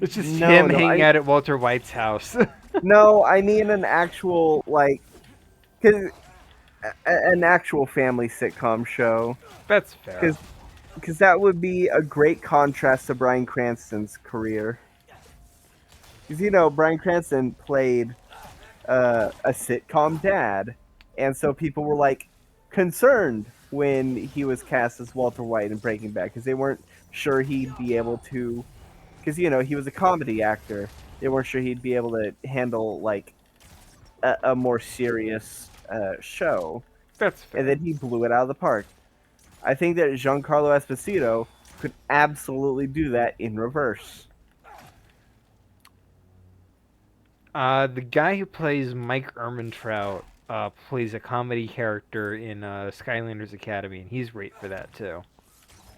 Speaker 1: It's just
Speaker 2: No,
Speaker 1: him
Speaker 2: no,
Speaker 1: hanging out at Walter White's house.
Speaker 2: no, I mean an actual like, cause an actual family sitcom show.
Speaker 1: That's fair.
Speaker 2: Because that would be a great contrast to Bryan Cranston's career. Because Bryan Cranston played a sitcom dad, and so people were like concerned when he was cast as Walter White in Breaking Bad because they weren't sure he'd be able to. Because he was a comedy actor, they weren't sure he'd be able to handle like a more serious show,
Speaker 1: That's fair.
Speaker 2: and then he blew it out of the park. I think that Giancarlo Esposito could absolutely do that in reverse.
Speaker 1: The guy who plays Mike Ehrmantraut plays a comedy character in Skylanders Academy, and he's great for that too.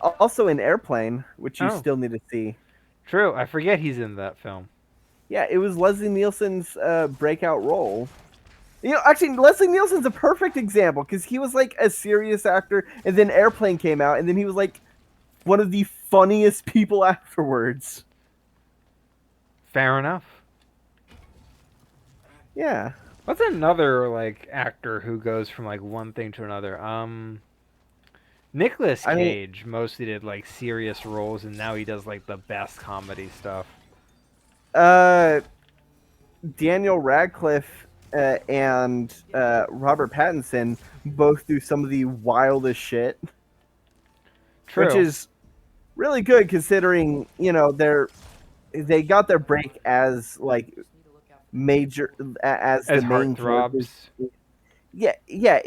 Speaker 2: Also in Airplane, which you
Speaker 1: Oh.
Speaker 2: still need to see.
Speaker 1: True, I forget he's in that film.
Speaker 2: Yeah, it was Leslie Nielsen's breakout role. Actually, Leslie Nielsen's a perfect example because he was like a serious actor, and then Airplane came out, and then he was like one of the funniest people afterwards.
Speaker 1: Fair enough.
Speaker 2: Yeah.
Speaker 1: What's another like actor who goes from like one thing to another? Nicolas
Speaker 2: I mean-
Speaker 1: Cage mostly did like serious roles, and now he does like the best comedy stuff.
Speaker 2: Daniel Radcliffe and Robert Pattinson both do some of the wildest shit,
Speaker 1: True.
Speaker 2: which is really good considering they got their break as like
Speaker 5: Just need to look out for
Speaker 2: major as the
Speaker 1: As
Speaker 2: main characters.
Speaker 1: heartthrobs.
Speaker 2: Yeah,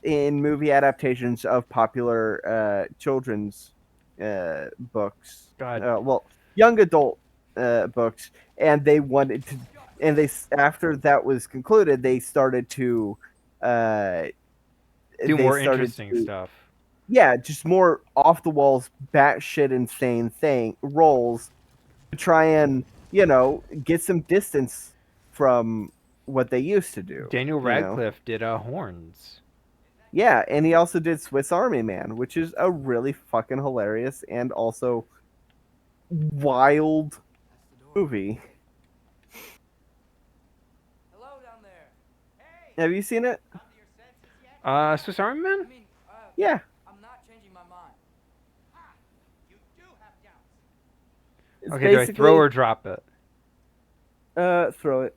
Speaker 2: in movie adaptations of popular children's books.
Speaker 1: God.
Speaker 2: Well, young adult books, and they wanted to, and after that was concluded, they started to, uh,
Speaker 1: Do
Speaker 2: they
Speaker 1: more
Speaker 2: started
Speaker 1: interesting
Speaker 2: to,
Speaker 1: stuff.
Speaker 2: yeah, just more off the walls, batshit insane roles to try and get some distance from what they used to do.
Speaker 1: Daniel Radcliffe did horns.
Speaker 2: Yeah, and he also did Swiss Army Man, which is a really fucking hilarious and also wild
Speaker 5: That's the door.
Speaker 2: movie.
Speaker 5: Hello down there.
Speaker 3: Hey,
Speaker 2: Have you seen it?
Speaker 3: come to your senses yet?
Speaker 1: Swiss Army
Speaker 5: I
Speaker 1: Man?
Speaker 5: mean,
Speaker 2: Yeah.
Speaker 5: I'm not changing my mind.
Speaker 3: Ha! You do have doubts.
Speaker 2: It's
Speaker 1: Okay, do I
Speaker 2: basically
Speaker 1: throw or drop it?
Speaker 2: throw it.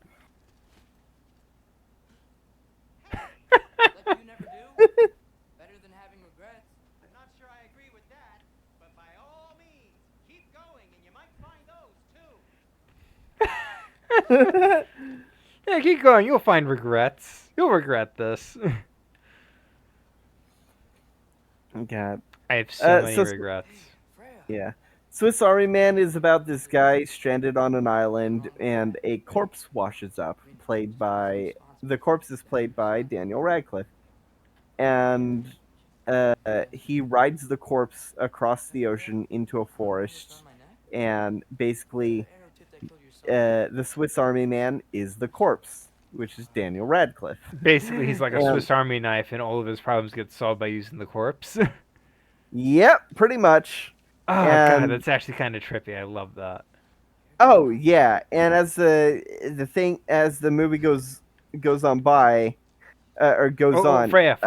Speaker 5: Like you never do? Better than having regrets.
Speaker 3: I'm not sure I agree with that, but by all means, keep going and you might find those too.
Speaker 1: Yeah, keep going. You'll find regrets. You'll regret this.
Speaker 2: God.
Speaker 1: I have so many
Speaker 2: so-
Speaker 1: regrets.
Speaker 5: Freya.
Speaker 2: Yeah. Swiss Army Man is about this guy stranded on an island and a corpse washes up, the corpse is played by Daniel Radcliffe. And he rides the corpse across the ocean into a forest, and basically the Swiss Army Man is the corpse, which is Daniel Radcliffe.
Speaker 1: Basically, he's like a
Speaker 2: And-
Speaker 1: Swiss Army knife, and all of his problems get solved by using the corpse.
Speaker 2: Yep, pretty much.
Speaker 1: Oh god,
Speaker 2: And-
Speaker 1: that's actually kind of trippy. I love that.
Speaker 2: Oh yeah, and as the movie goes on by, or goes
Speaker 1: Oh,
Speaker 2: on.
Speaker 1: Freya.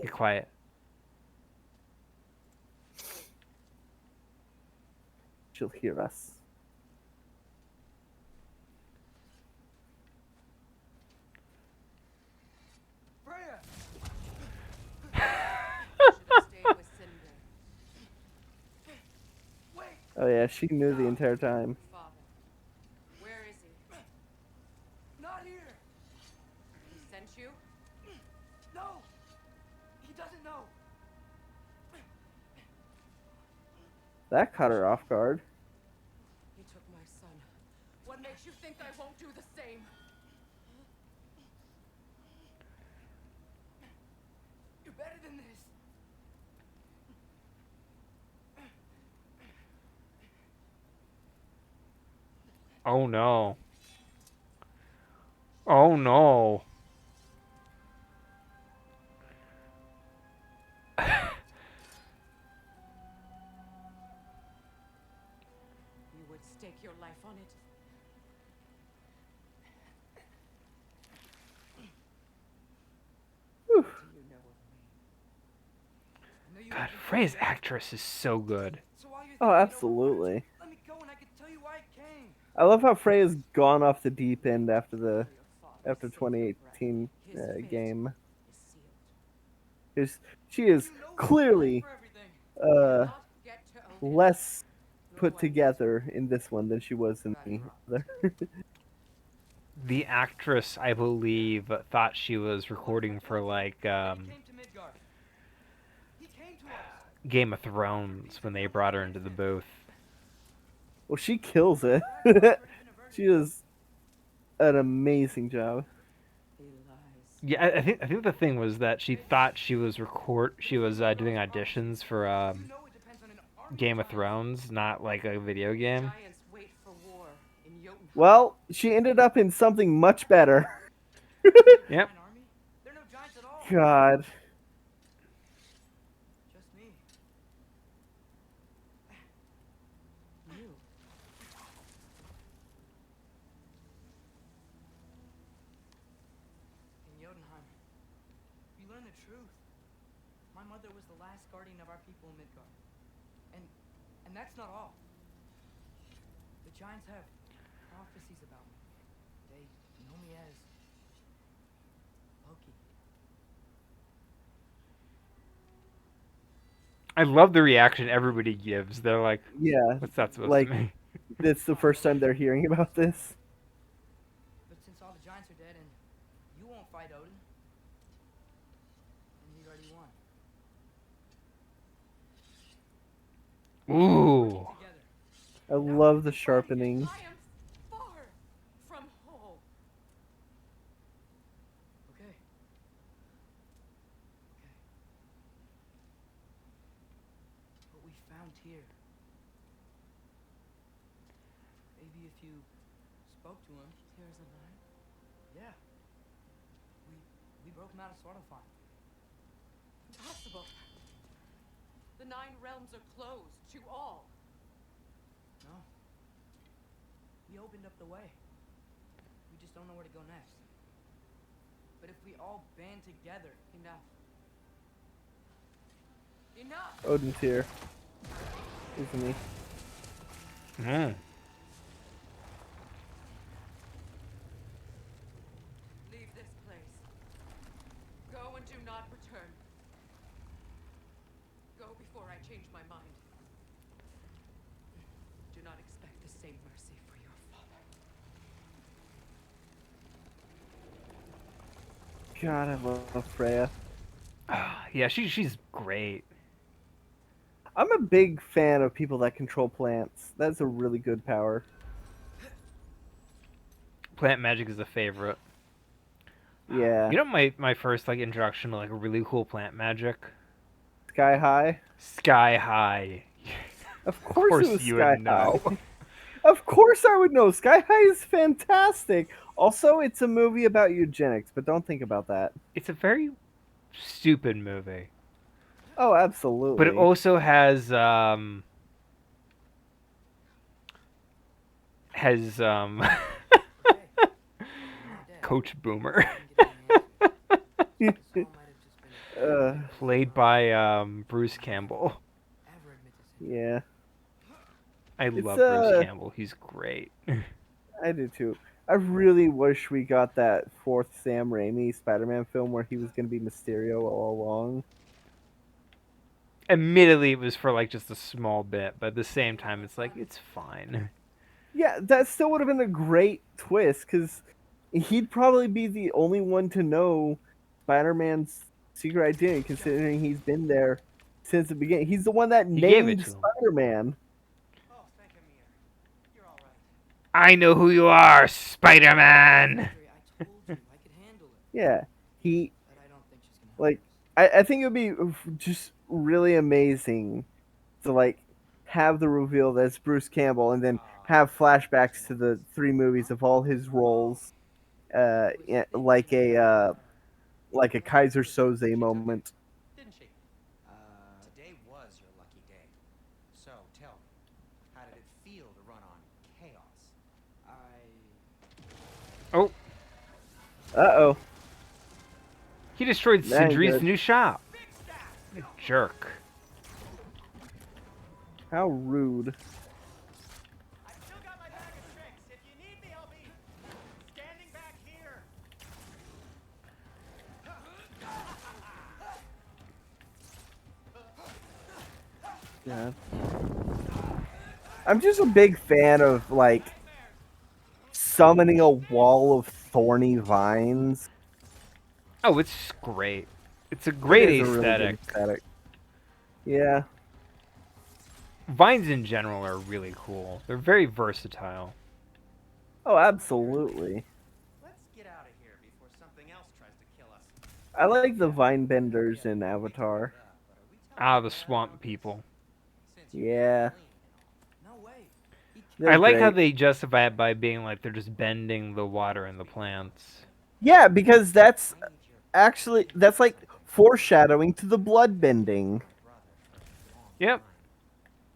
Speaker 1: Be quiet.
Speaker 2: She'll hear us.
Speaker 5: Freya! Wait!
Speaker 2: Oh yeah, she knew the entire time.
Speaker 8: Father, where is he?
Speaker 5: Not here!
Speaker 8: He sent you?
Speaker 5: No! He doesn't know!
Speaker 2: That caught her off guard.
Speaker 8: He took my son. What makes you think I won't do the same?
Speaker 5: You're better than this!
Speaker 1: Oh no. Oh no.
Speaker 8: You would stake your life on it. What do you know of me?
Speaker 5: I know you
Speaker 1: God,
Speaker 5: hate me
Speaker 1: Freya's
Speaker 5: for it.
Speaker 1: actress is so good.
Speaker 5: So while you're
Speaker 2: Oh,
Speaker 5: thinking over
Speaker 2: absolutely.
Speaker 5: words, let me go and I can tell you why I came.
Speaker 2: I love how Freya's gone off the deep end after
Speaker 8: Your father's sacred
Speaker 2: 2018
Speaker 8: breath. His fate
Speaker 2: game.
Speaker 8: is sealed.
Speaker 2: She is
Speaker 5: You know who
Speaker 2: clearly
Speaker 5: for everything.
Speaker 2: uh
Speaker 8: Not get to own it.
Speaker 2: less
Speaker 5: No
Speaker 2: put
Speaker 5: one
Speaker 2: together in this one than she was in the other.
Speaker 1: The actress, I believe, thought she was recording for like
Speaker 5: He came to Midgard. He came to us.
Speaker 1: Game of Thrones when they brought her into the booth.
Speaker 2: Well, she kills it. She does an amazing job.
Speaker 8: He lies.
Speaker 1: Yeah, I think the thing was that she thought she was doing auditions for
Speaker 5: You know it depends on an army
Speaker 1: Game of
Speaker 5: giant.
Speaker 1: Thrones, not like a video game.
Speaker 8: Giants wait for war in Jotunheim.
Speaker 2: Well, she ended up in something much better.
Speaker 1: Yep.
Speaker 5: Giant army? They're no giants at all.
Speaker 2: God.
Speaker 5: Just me.
Speaker 8: You.
Speaker 5: In Jotunheim, you learn the truth. My mother was the last guardian of our people in Midgard. And that's not all. The giants have prophecies about me. They know me as Loki.
Speaker 1: I love the reaction everybody gives. They're like,
Speaker 2: Yeah,
Speaker 1: "What's that supposed
Speaker 2: like-
Speaker 1: to mean?"
Speaker 2: it's the first time they're hearing about this.
Speaker 5: But since all the giants are dead and you won't fight Odin, then he already won.
Speaker 1: Ooh.
Speaker 5: Together.
Speaker 2: I love the sharpening.
Speaker 8: I am far from whole.
Speaker 5: Okay. Okay. What we found here. Maybe if you spoke to him.
Speaker 8: Here's a line.
Speaker 5: Yeah. We broke him out of Svartalfheim.
Speaker 8: Impossible. The 9 realms are closed to all.
Speaker 5: No. We opened up the way. We just don't know where to go next. But if we all band together,
Speaker 8: Enough. Enough!
Speaker 2: Odin's here, isn't he?
Speaker 1: Mm.
Speaker 8: Leave this place. Go and do not return. Go before I change my mind. Do not expect the same mercy for your father.
Speaker 2: God, I love Freya.
Speaker 1: Yeah, she's great.
Speaker 2: I'm a big fan of people that control plants. That's a really good power.
Speaker 1: Plant magic is a favorite.
Speaker 2: Yeah.
Speaker 1: You know my first like introduction to like really cool plant magic?
Speaker 2: Sky High.
Speaker 1: Sky High.
Speaker 2: Of
Speaker 1: Of
Speaker 2: course,
Speaker 1: course
Speaker 2: it was
Speaker 1: you
Speaker 2: Sky
Speaker 1: would know.
Speaker 2: High. Of course I would know. Sky High is fantastic. Also, it's a movie about eugenics, but don't think about that.
Speaker 1: It's a very stupid movie.
Speaker 2: Oh,
Speaker 1: But it
Speaker 2: absolutely.
Speaker 1: also has
Speaker 5: okay. You're not dead.
Speaker 1: Coach Boomer.
Speaker 5: This all might have just been
Speaker 1: Played by Bruce Campbell.
Speaker 5: ever admit to sin.
Speaker 2: Yeah,
Speaker 1: I
Speaker 2: It's,
Speaker 1: love Bruce Campbell. He's great.
Speaker 2: I do too. I really wish we got that fourth Sam Raimi Spider-Man film where he was going to be Mysterio all along.
Speaker 1: Admittedly, it was for like just a small bit, but at the same time, it's like it's fine.
Speaker 2: Yeah, that still would have been a great twist because he'd probably be the only one to know Spider-Man's secret identity, considering he's been there since the beginning. He's the one that
Speaker 1: He gave it
Speaker 2: named
Speaker 1: to him.
Speaker 2: Spider-Man.
Speaker 3: Oh, thank him, Mir. You're all right.
Speaker 1: I know who you are, Spider-Man.
Speaker 5: Andre, I told you I could handle it.
Speaker 2: Yeah, he
Speaker 5: But I don't think she's gonna
Speaker 2: like. I think it would be just really amazing to like have the reveal that it's Bruce Campbell, and then have flashbacks to the 3 movies of all his roles, like a Kaiser Soze moment.
Speaker 3: Didn't she? Today was your lucky day. So, tell me, how did it feel to run on chaos?
Speaker 1: Oh,
Speaker 2: Uh-oh.
Speaker 1: he destroyed
Speaker 2: That ain't
Speaker 1: Sindri's
Speaker 2: good.
Speaker 1: new shop. You jerk.
Speaker 2: How rude.
Speaker 3: I've still got my bag of tricks. If you need me, I'll be standing back here.
Speaker 2: Yeah. I'm just a big fan of like summoning a wall of thorny vines.
Speaker 1: Oh, it's great. It's a great
Speaker 2: It is a really good
Speaker 1: aesthetic.
Speaker 2: aesthetic. Yeah.
Speaker 1: Vines in general are really cool. They're very versatile.
Speaker 2: Oh, absolutely.
Speaker 3: Let's get out of here before something else tries to kill us.
Speaker 2: I like the vine benders in Avatar.
Speaker 1: Ah, the swamp people.
Speaker 2: Yeah.
Speaker 5: No way. He
Speaker 2: They're
Speaker 1: I like how
Speaker 2: great.
Speaker 1: they justify it by being like they're just bending the water and the plants.
Speaker 2: Yeah, because that's like foreshadowing to the blood bending.
Speaker 1: Yep.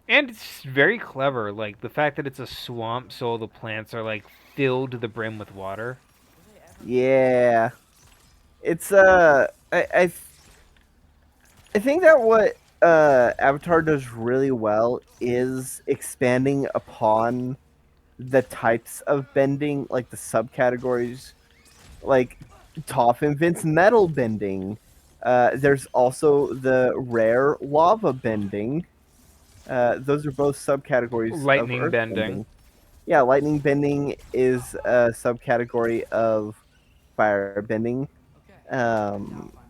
Speaker 1: And it's very clever, like the fact that it's a swamp, so all the plants are like filled to the brim with water.
Speaker 2: Yeah. It's I think that what Avatar does really well is expanding upon the types of bending, like the subcategories. Like Toph invents metal bending. There's also the rare lava bending. Those are both subcategories
Speaker 1: Lightning
Speaker 2: of earth
Speaker 1: bending.
Speaker 2: Yeah, lightning bending is a subcategory of fire bending.
Speaker 5: Okay.
Speaker 2: Um,
Speaker 5: Tower.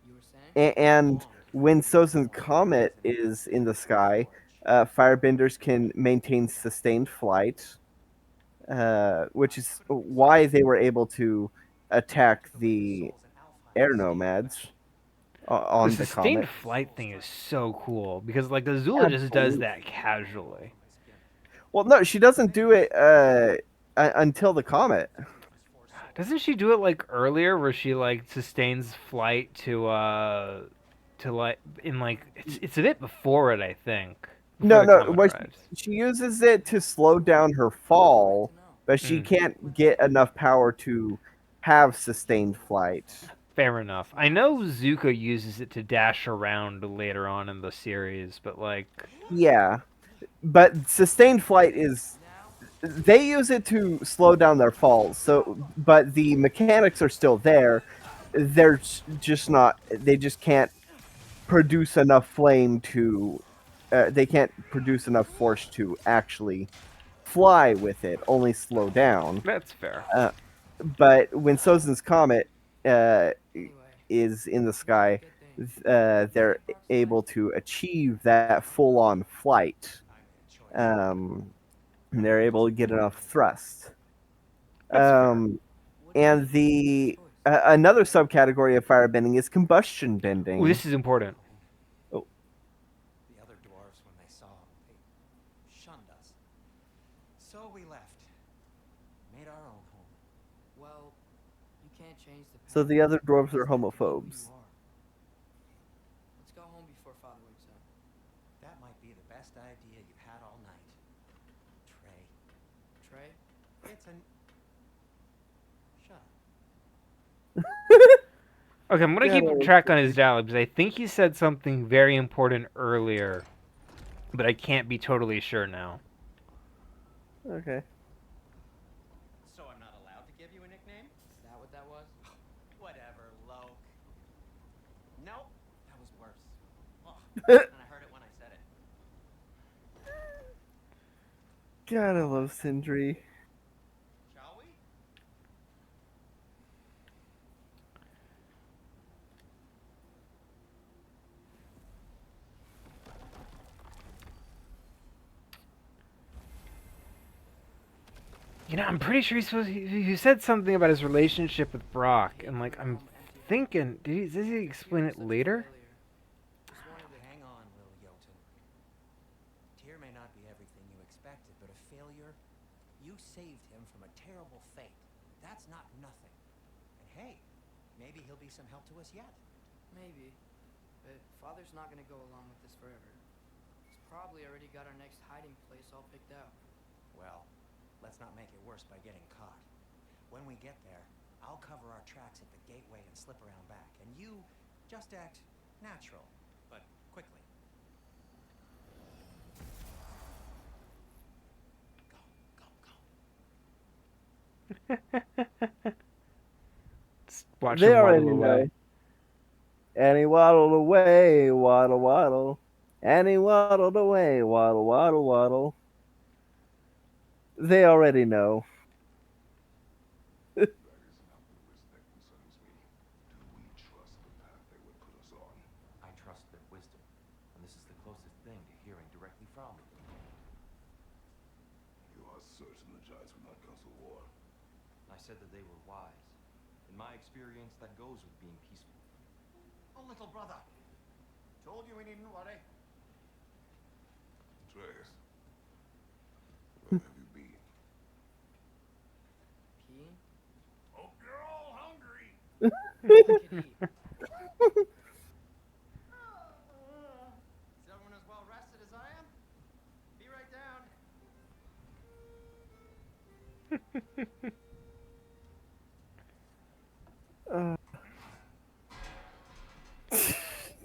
Speaker 5: You were saying?
Speaker 2: and when Sozin's comet is in the sky, firebenders can maintain sustained flight, which is why they were able to attack the air nomads
Speaker 1: The
Speaker 2: on the
Speaker 1: sustained
Speaker 2: comet.
Speaker 1: flight thing is so cool because like the Zula just does
Speaker 2: Absolutely.
Speaker 1: that casually.
Speaker 2: Well, no, she doesn't do it until the comet.
Speaker 1: Doesn't she do it like earlier where she like sustains flight to like in like it's a bit before it I think. Before
Speaker 2: No,
Speaker 1: the
Speaker 2: no,
Speaker 1: comet
Speaker 2: what
Speaker 1: arrives.
Speaker 2: she uses it to slow down her fall, but she
Speaker 1: Mm.
Speaker 2: can't get enough power to have sustained flight.
Speaker 1: Fair enough. I know Zuko uses it to dash around later on in the series, but like
Speaker 2: Yeah, but sustained flight is they use it to slow down their falls. So, but the mechanics are still there. They're just not. They just can't produce enough flame to. They can't produce enough force to actually fly with it. Only slow down.
Speaker 1: that's fair.
Speaker 2: But when Sozin's comet
Speaker 5: Anyway,
Speaker 2: is in the sky, they're able to achieve that full-on flight. And they're able to get enough thrust.
Speaker 1: That's fair.
Speaker 2: And the another subcategory of firebending is combustion bending.
Speaker 1: Ooh, this is important.
Speaker 2: Oh,
Speaker 3: The other dwarves, when they saw him, they shunned us. So we left. Made our own home.
Speaker 5: well, you can't change the past.
Speaker 2: so the other dwarves are
Speaker 3: Is that really who
Speaker 2: homophobes.
Speaker 3: you are?
Speaker 5: Let's go home before Father wakes up.
Speaker 3: That might be the best idea you've had all night. Trey,
Speaker 5: Trey?
Speaker 3: it's an... Shut up.
Speaker 1: Okay, I'm gonna
Speaker 2: Yeah,
Speaker 1: keep track on his dialogue because I think he said something very important earlier, but I can't be totally sure now.
Speaker 2: Okay.
Speaker 3: So I'm not allowed to give you a nickname?
Speaker 5: Is that what that was?
Speaker 3: Whatever, Loke. Nope, that was worse. Ugh, and I heard it when I said it.
Speaker 2: God, I love Sindri.
Speaker 3: Shall we?
Speaker 1: You know, I'm pretty sure he said something about his relationship with Brock, and like I'm thinking, does he explain it later?
Speaker 5: Just wanted to
Speaker 3: Hang on, little Jotun. Tyr may not be everything you expected, but a failure. You saved him from a terrible fate. That's not nothing. And hey, maybe he'll be some help to us yet.
Speaker 5: maybe, but Father's not gonna go along with this forever. He's probably already got our next hiding place all picked out.
Speaker 3: Well, let's not make it worse by getting caught. When we get there, I'll cover our tracks at the gateway and slip around back, and you just act natural, but quickly. Go, go, go.
Speaker 1: Just watch
Speaker 2: They
Speaker 1: him
Speaker 2: already
Speaker 1: waddle
Speaker 2: know.
Speaker 1: away.
Speaker 2: And he waddled away, waddle, waddle. And he waddled away, waddle, waddle, waddle. They already know.
Speaker 7: That is not the risk that concerns me. Do we trust the path they would put us on?
Speaker 6: I trust their wisdom, and this is the closest thing to hearing directly from them.
Speaker 7: You are certain the Giants would not counsel war?
Speaker 6: I said that they were wise. In my experience, that goes with being peaceful.
Speaker 3: Oh, little brother. Told you we needn't worry.
Speaker 7: Atreus, where have you been?
Speaker 5: Peeing?
Speaker 7: Hope you're all hungry.
Speaker 5: I could eat.
Speaker 3: Is everyone as well rested as I am? Be right down.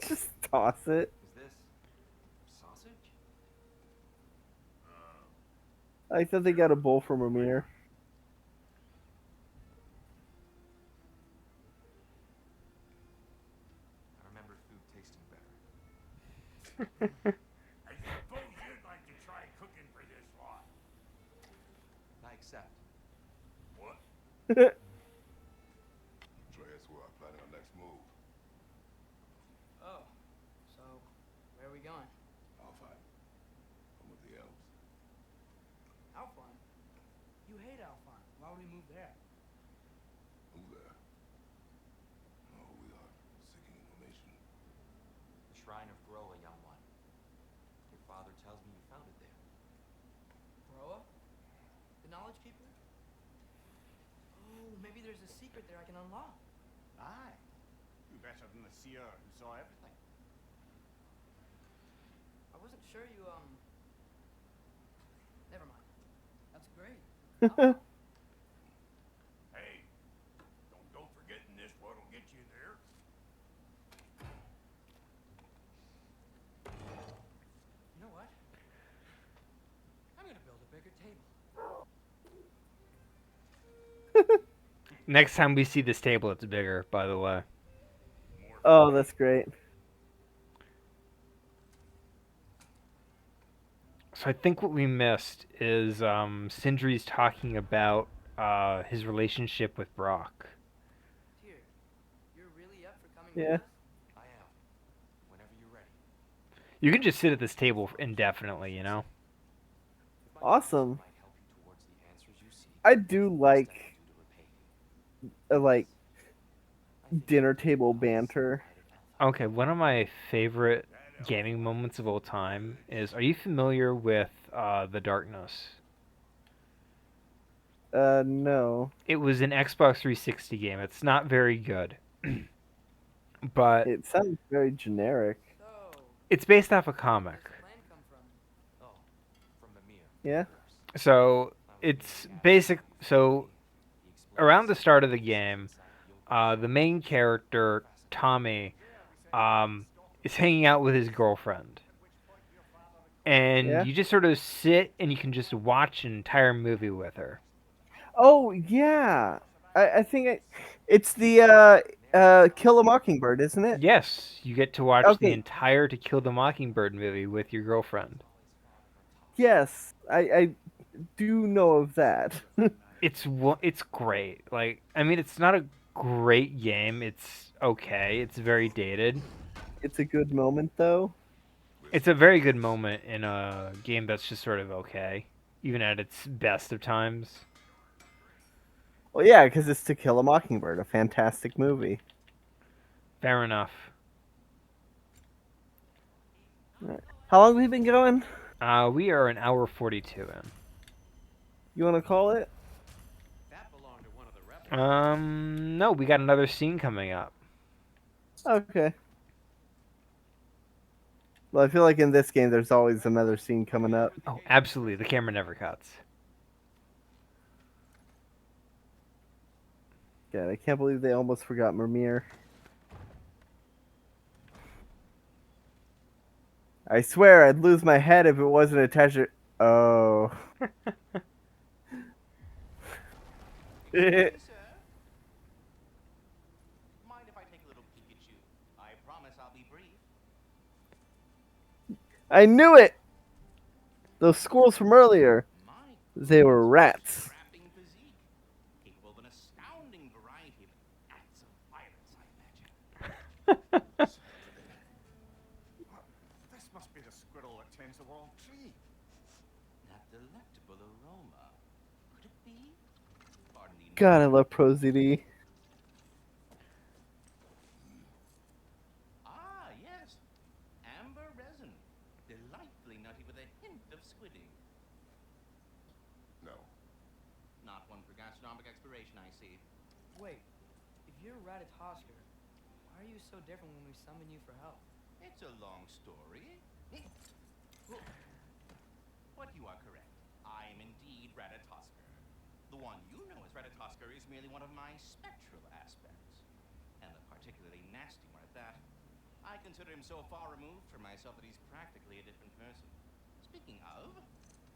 Speaker 2: Just toss it.
Speaker 6: Is this sausage?
Speaker 2: I thought they got a bowl from Amir.
Speaker 6: I remember food tasting better.
Speaker 7: I suppose you'd like to try cooking for this lot.
Speaker 6: I accept.
Speaker 7: What? Atreus, we're planning our next move.
Speaker 5: Oh, so where are we going?
Speaker 7: I'll find.
Speaker 5: Why would we move there?
Speaker 7: Move there. Oh, we are seeking information.
Speaker 6: The Shrine of Groa, young one. Your father tells me you found it there.
Speaker 5: Broa? The Knowledge Keeper? Oh, maybe there's a secret there I can unlock.
Speaker 4: Aye. You better than the seer who saw everything.
Speaker 5: I wasn't sure you, Never mind. That's great.
Speaker 7: Hey, don't go forgetting this. What'll get you there?
Speaker 5: You know what? I'm gonna build a bigger table.
Speaker 1: Next time we see this table, it's bigger, by the way.
Speaker 2: Oh, that's great.
Speaker 1: So I think what we missed is Sindri's talking about his relationship with Brock.
Speaker 5: Here, you're really up for coming
Speaker 2: Yeah.
Speaker 5: with us?
Speaker 6: I am. Whenever you're ready.
Speaker 1: You can just sit at this table indefinitely, you know?
Speaker 6: If my
Speaker 2: Awesome.
Speaker 6: might help you towards the answers you seek,
Speaker 2: I do
Speaker 6: what
Speaker 2: like
Speaker 6: step can do to repay you?
Speaker 2: like
Speaker 6: I think
Speaker 2: dinner
Speaker 6: you
Speaker 2: table
Speaker 6: realize
Speaker 2: banter.
Speaker 6: I did not
Speaker 1: Okay, one of my favorite gaming moments of all time is, are you familiar with The Darkness?
Speaker 2: No.
Speaker 1: It was an Xbox 360 game. It's not very good. But
Speaker 2: It sounds very generic.
Speaker 5: So,
Speaker 1: it's based off a
Speaker 5: where
Speaker 1: comic.
Speaker 5: does the land come from?
Speaker 6: Oh, from Mimir.
Speaker 2: Yeah.
Speaker 6: of course.
Speaker 1: So it's basic. So
Speaker 6: He explains
Speaker 1: around the start of the
Speaker 6: secrets
Speaker 1: game,
Speaker 6: inside the open
Speaker 1: the main character, Tommy, is hanging out with his girlfriend. And
Speaker 2: Yeah.
Speaker 1: you just sort of sit and you can just watch an entire movie with her.
Speaker 2: Oh yeah. I think it's the Kill a Mockingbird, isn't it?
Speaker 1: Yes, you get to watch the
Speaker 2: Okay.
Speaker 1: entire To Kill the Mockingbird movie with your girlfriend.
Speaker 2: Yes. I do know of that.
Speaker 1: It's great. Like, I mean, it's not a great game. It's okay. It's very dated.
Speaker 2: It's a good moment though.
Speaker 1: It's a very good moment in a game that's just sort of okay, even at its best of times.
Speaker 2: Well, yeah, because it's To Kill a Mockingbird, a fantastic movie.
Speaker 1: Fair enough.
Speaker 2: How long have we been going?
Speaker 1: We are an hour 42 in.
Speaker 2: You want to call it?
Speaker 3: That belonged to one of the rebels.
Speaker 1: No, we got another scene coming up.
Speaker 2: Okay. Well, I feel like in this game, there's always another scene coming up.
Speaker 1: Oh, absolutely. The camera never cuts.
Speaker 2: God, I can't believe they almost forgot Mimir. I swear I'd lose my head if it wasn't attached to... Oh.
Speaker 3: Excuse me, sir. Mind if I take a little peek at you? I promise I'll be brief.
Speaker 2: I knew it! Those squirrels from earlier.
Speaker 3: My
Speaker 2: They were rats.
Speaker 3: strapping physique, capable of an astounding variety of acts of violence, I imagine.
Speaker 4: This must be the squirrel that tends the wrong tree.
Speaker 3: That delectable aroma. Could it be? Pardon the
Speaker 2: God, I love Pro ZD.
Speaker 3: Ah, yes. Amber resin. Delightfully nutty with a hint of squidding.
Speaker 7: No.
Speaker 3: Not one for gastronomic exploration, I see.
Speaker 5: Wait, if you're Ratatosker, why are you so different when we summon you for help?
Speaker 3: It's a long story. But you are correct. I am indeed Ratatosker. The one you know as Ratatosker is merely one of my spectral aspects. And a particularly nasty one at that. I consider him so far removed from myself that he's practically a different person. Speaking of...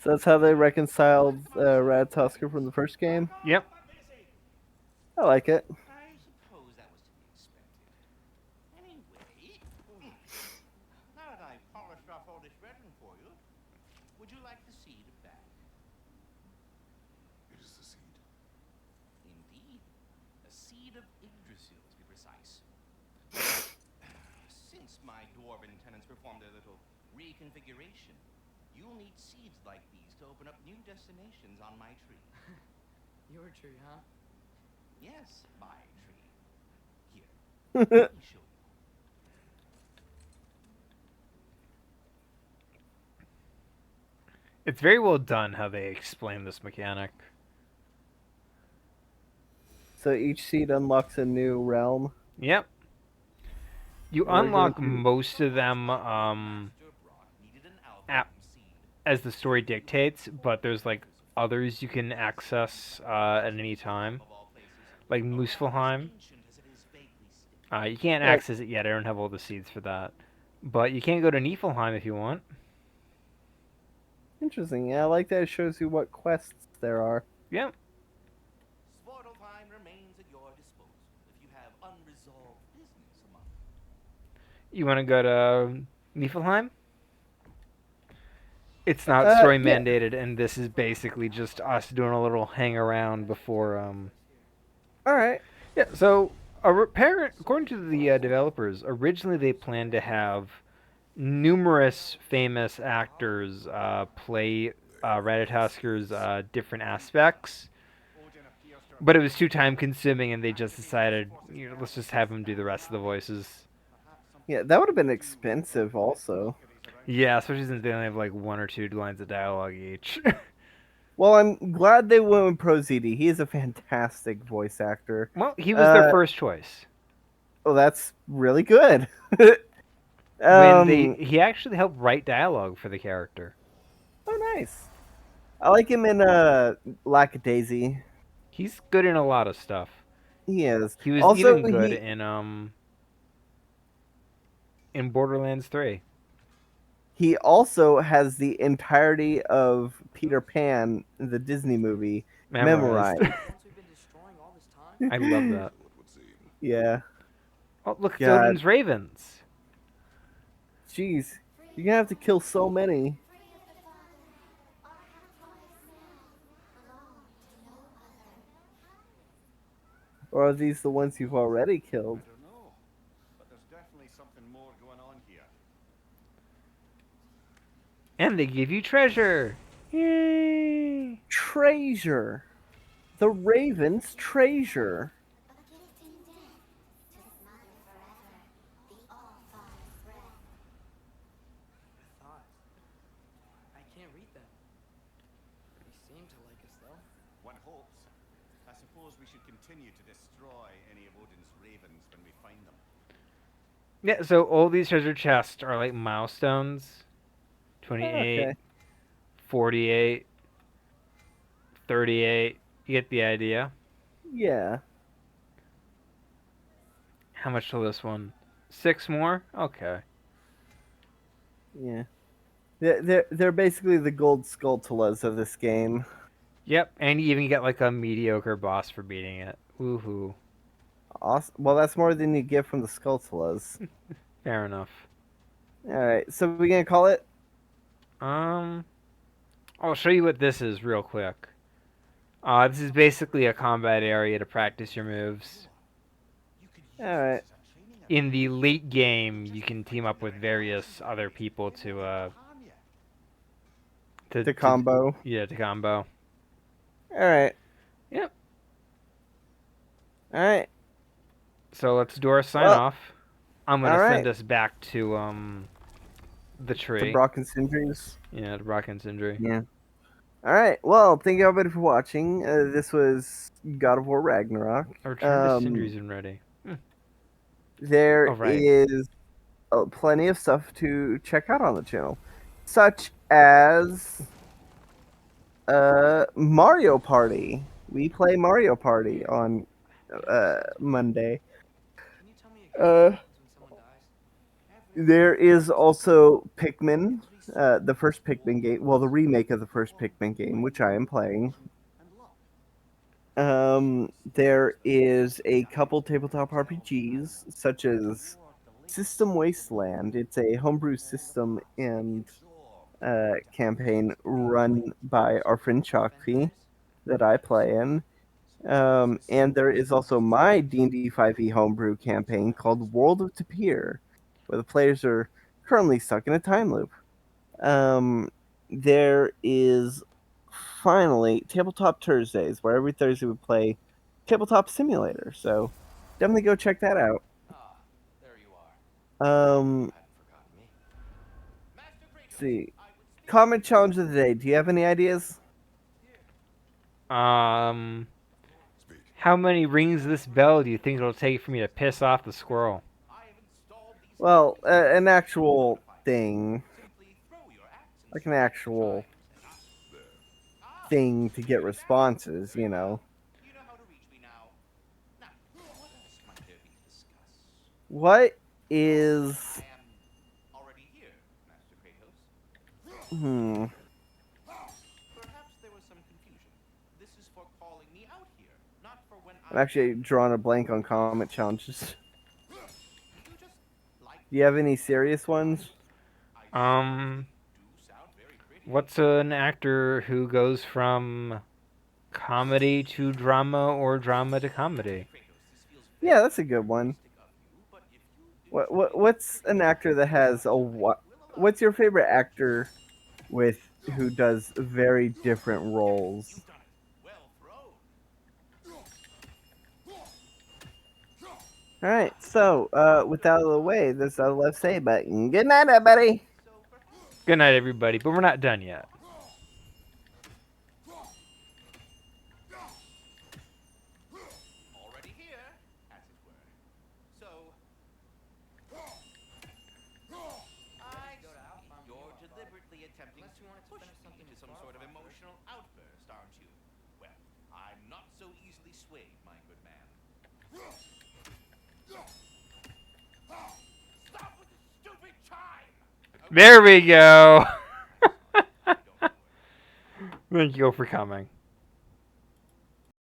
Speaker 2: So that's how they reconciled Ratatosker from the first game.
Speaker 1: Yep.
Speaker 2: I like it.
Speaker 3: I suppose that was to be expected. Anyway, now that I've polished off all this resin for you, would you like the seed back?
Speaker 7: It is the seed.
Speaker 3: Indeed. A seed of Yggdrasil, to be precise. Since my dwarven tenants performed a little reconfiguration, you'll need seeds like these to open up new destinations on my tree.
Speaker 5: Your tree, huh?
Speaker 3: Yes, my tree. Here, let me show you.
Speaker 1: It's very well done how they explain this mechanic.
Speaker 2: So each seed unlocks a new realm.
Speaker 1: Yep. You
Speaker 2: We're going
Speaker 1: unlock
Speaker 2: to.
Speaker 1: most of them
Speaker 3: Master Brock needed an
Speaker 1: at,
Speaker 3: alchemy seed.
Speaker 1: as the story dictates, but there's like others you can access at any time,
Speaker 3: Of all places,
Speaker 1: like
Speaker 3: a realm as
Speaker 1: Muspelheim.
Speaker 3: ancient as it is vaguely sticky.
Speaker 1: You can't
Speaker 2: Right.
Speaker 1: access it yet. I don't have all the seeds for that, but you can go to Niflheim if you want.
Speaker 2: Interesting. Yeah, I like that it shows you what quests there are.
Speaker 1: Yep.
Speaker 3: Svartalfheim remains at your disposal if you have unresolved business among them.
Speaker 1: You want to go to Niflheim? It's not story
Speaker 2: Yeah.
Speaker 1: mandated, and this is basically just us doing a little hang around before.
Speaker 2: All right.
Speaker 1: Yeah. So, according to the developers, originally they planned to have numerous famous actors play Ratatasker's different aspects, but it was too time consuming, and they just decided, let's just have him do the rest of the voices.
Speaker 2: Yeah, that would have been expensive, also.
Speaker 1: Yeah, especially since they only have like one or two lines of dialogue each.
Speaker 2: Well, I'm glad they went with Pro ZD. He is a fantastic voice actor.
Speaker 1: Well, he was their first choice.
Speaker 2: Well, that's really good.
Speaker 1: He actually helped write dialogue for the character.
Speaker 2: Oh, nice. I like him in Lackadaisy.
Speaker 1: He's good in a lot of stuff.
Speaker 2: He is.
Speaker 1: He was
Speaker 2: Also,
Speaker 1: even good in Borderlands 3.
Speaker 2: he also has the entirety of Peter Pan, the Disney movie, memorized.
Speaker 5: Once we've been destroying all this time?
Speaker 1: I love that.
Speaker 7: It would seem.
Speaker 2: Yeah.
Speaker 1: Oh, look, it's
Speaker 2: God.
Speaker 1: Odin's Ravens.
Speaker 2: Jeez. You're gonna have to kill so many. Or are these the ones you've already killed?
Speaker 4: I don't know, but there's definitely something more going on here.
Speaker 1: And they give you treasure. Yay!
Speaker 2: Treasure. The Raven's treasure.
Speaker 5: Thought. I can't read them. They seem to like us, though.
Speaker 4: One hopes. I suppose we should continue to destroy any of Odin's ravens when we find them.
Speaker 1: Yeah, so all these treasure chests are like milestones. 28,
Speaker 2: Okay.
Speaker 1: 48, 38. You get the idea.
Speaker 2: Yeah.
Speaker 1: How much till this one? 6 more? Okay.
Speaker 2: Yeah. They're basically the gold Skulltulas of this game.
Speaker 1: Yep, and you even get like a mediocre boss for beating it. Woohoo.
Speaker 2: Awesome. Well, that's more than you get from the Skulltulas.
Speaker 1: Fair enough.
Speaker 2: Alright, so we gonna call it?
Speaker 1: I'll show you what this is real quick. This is basically a combat area to practice your moves.
Speaker 3: You could use
Speaker 2: Alright.
Speaker 3: this as a training
Speaker 1: In the late game, you can team up with various other people to
Speaker 2: The combo.
Speaker 1: to combo.
Speaker 2: Alright.
Speaker 1: Yep.
Speaker 2: Alright.
Speaker 1: So let's do our sign
Speaker 2: Well,
Speaker 1: off. I'm gonna
Speaker 2: alright.
Speaker 1: send us back to the tree.
Speaker 2: The Brock and Sindri's.
Speaker 1: Yeah, the Brock and Sindri.
Speaker 2: Yeah. Alright, well, thank you everybody for watching. This was God of War Ragnarok.
Speaker 1: A return to Sindri's and ready.
Speaker 2: There
Speaker 1: Oh, right.
Speaker 2: is plenty of stuff to check out on the channel, such as Mario Party. We play Mario Party on Monday.
Speaker 5: Can you tell me exactly what happens when someone dies?
Speaker 2: There is also Pikmin, the first Pikmin game. Well, the remake of the first Pikmin game, which I am playing. There is a couple tabletop RPGs, such as System Wasteland. It's a homebrew system and campaign run by our friend Chakfi that I play in. And there is also my D&D 5e homebrew campaign called World of Tapir, where the players are currently stuck in a time loop. There is finally Tabletop Thursdays, where every Thursday we play Tabletop Simulator. So definitely go check that out.
Speaker 6: Ah, there you are.
Speaker 2: Um,
Speaker 6: You hadn't forgotten me.
Speaker 3: Master Kratos,
Speaker 2: see.
Speaker 3: I would speak
Speaker 2: Comment challenge of the day. Do you have any ideas?
Speaker 7: Speak.
Speaker 1: How many rings of this bell do you think it'll take for me to piss off the squirrel?
Speaker 3: I have installed these
Speaker 2: Well,
Speaker 3: capabilities
Speaker 2: an actual
Speaker 3: modifiers.
Speaker 2: thing,
Speaker 3: Simply throw your accents
Speaker 2: like an actual
Speaker 7: There.
Speaker 2: thing to get responses. You know,
Speaker 3: You know how to reach me now. Now, what else might there be to discuss?
Speaker 2: what is?
Speaker 3: I am already here, Master Kratos. Perhaps there was some confusion. This is for calling me out here, not for when
Speaker 2: I'm actually drawing a blank on comment challenges.
Speaker 3: You just like
Speaker 2: Do you have any serious ones?
Speaker 1: Um,
Speaker 3: do sound very pretty.
Speaker 1: what's an actor who goes from comedy to drama or drama to comedy?
Speaker 3: Kratos, this feels
Speaker 2: Yeah, that's a good one.
Speaker 3: realistic of you, but if you do
Speaker 2: What's an actor that has a what? What's your favorite actor with who does very different roles?
Speaker 3: you've done it. Well thrown.
Speaker 2: All right, so with that out of the way, there's a left say button. Good night, everybody.
Speaker 3: So perhaps
Speaker 1: Good night, everybody, but we're not done yet.
Speaker 3: already here, as it were. So I
Speaker 5: Go to Alpha, I'm
Speaker 3: you're
Speaker 5: Alpha.
Speaker 3: deliberately attempting
Speaker 5: Unless you wanted to
Speaker 3: push
Speaker 5: finish
Speaker 3: me
Speaker 5: something
Speaker 3: into some
Speaker 5: before
Speaker 3: sort of
Speaker 5: Alpha.
Speaker 3: emotional outburst, aren't you? Well, I'm not so easily swayed, my good man. Stop with the stupid chime!
Speaker 1: There we go.
Speaker 3: Don't worry.
Speaker 1: Thank you for coming.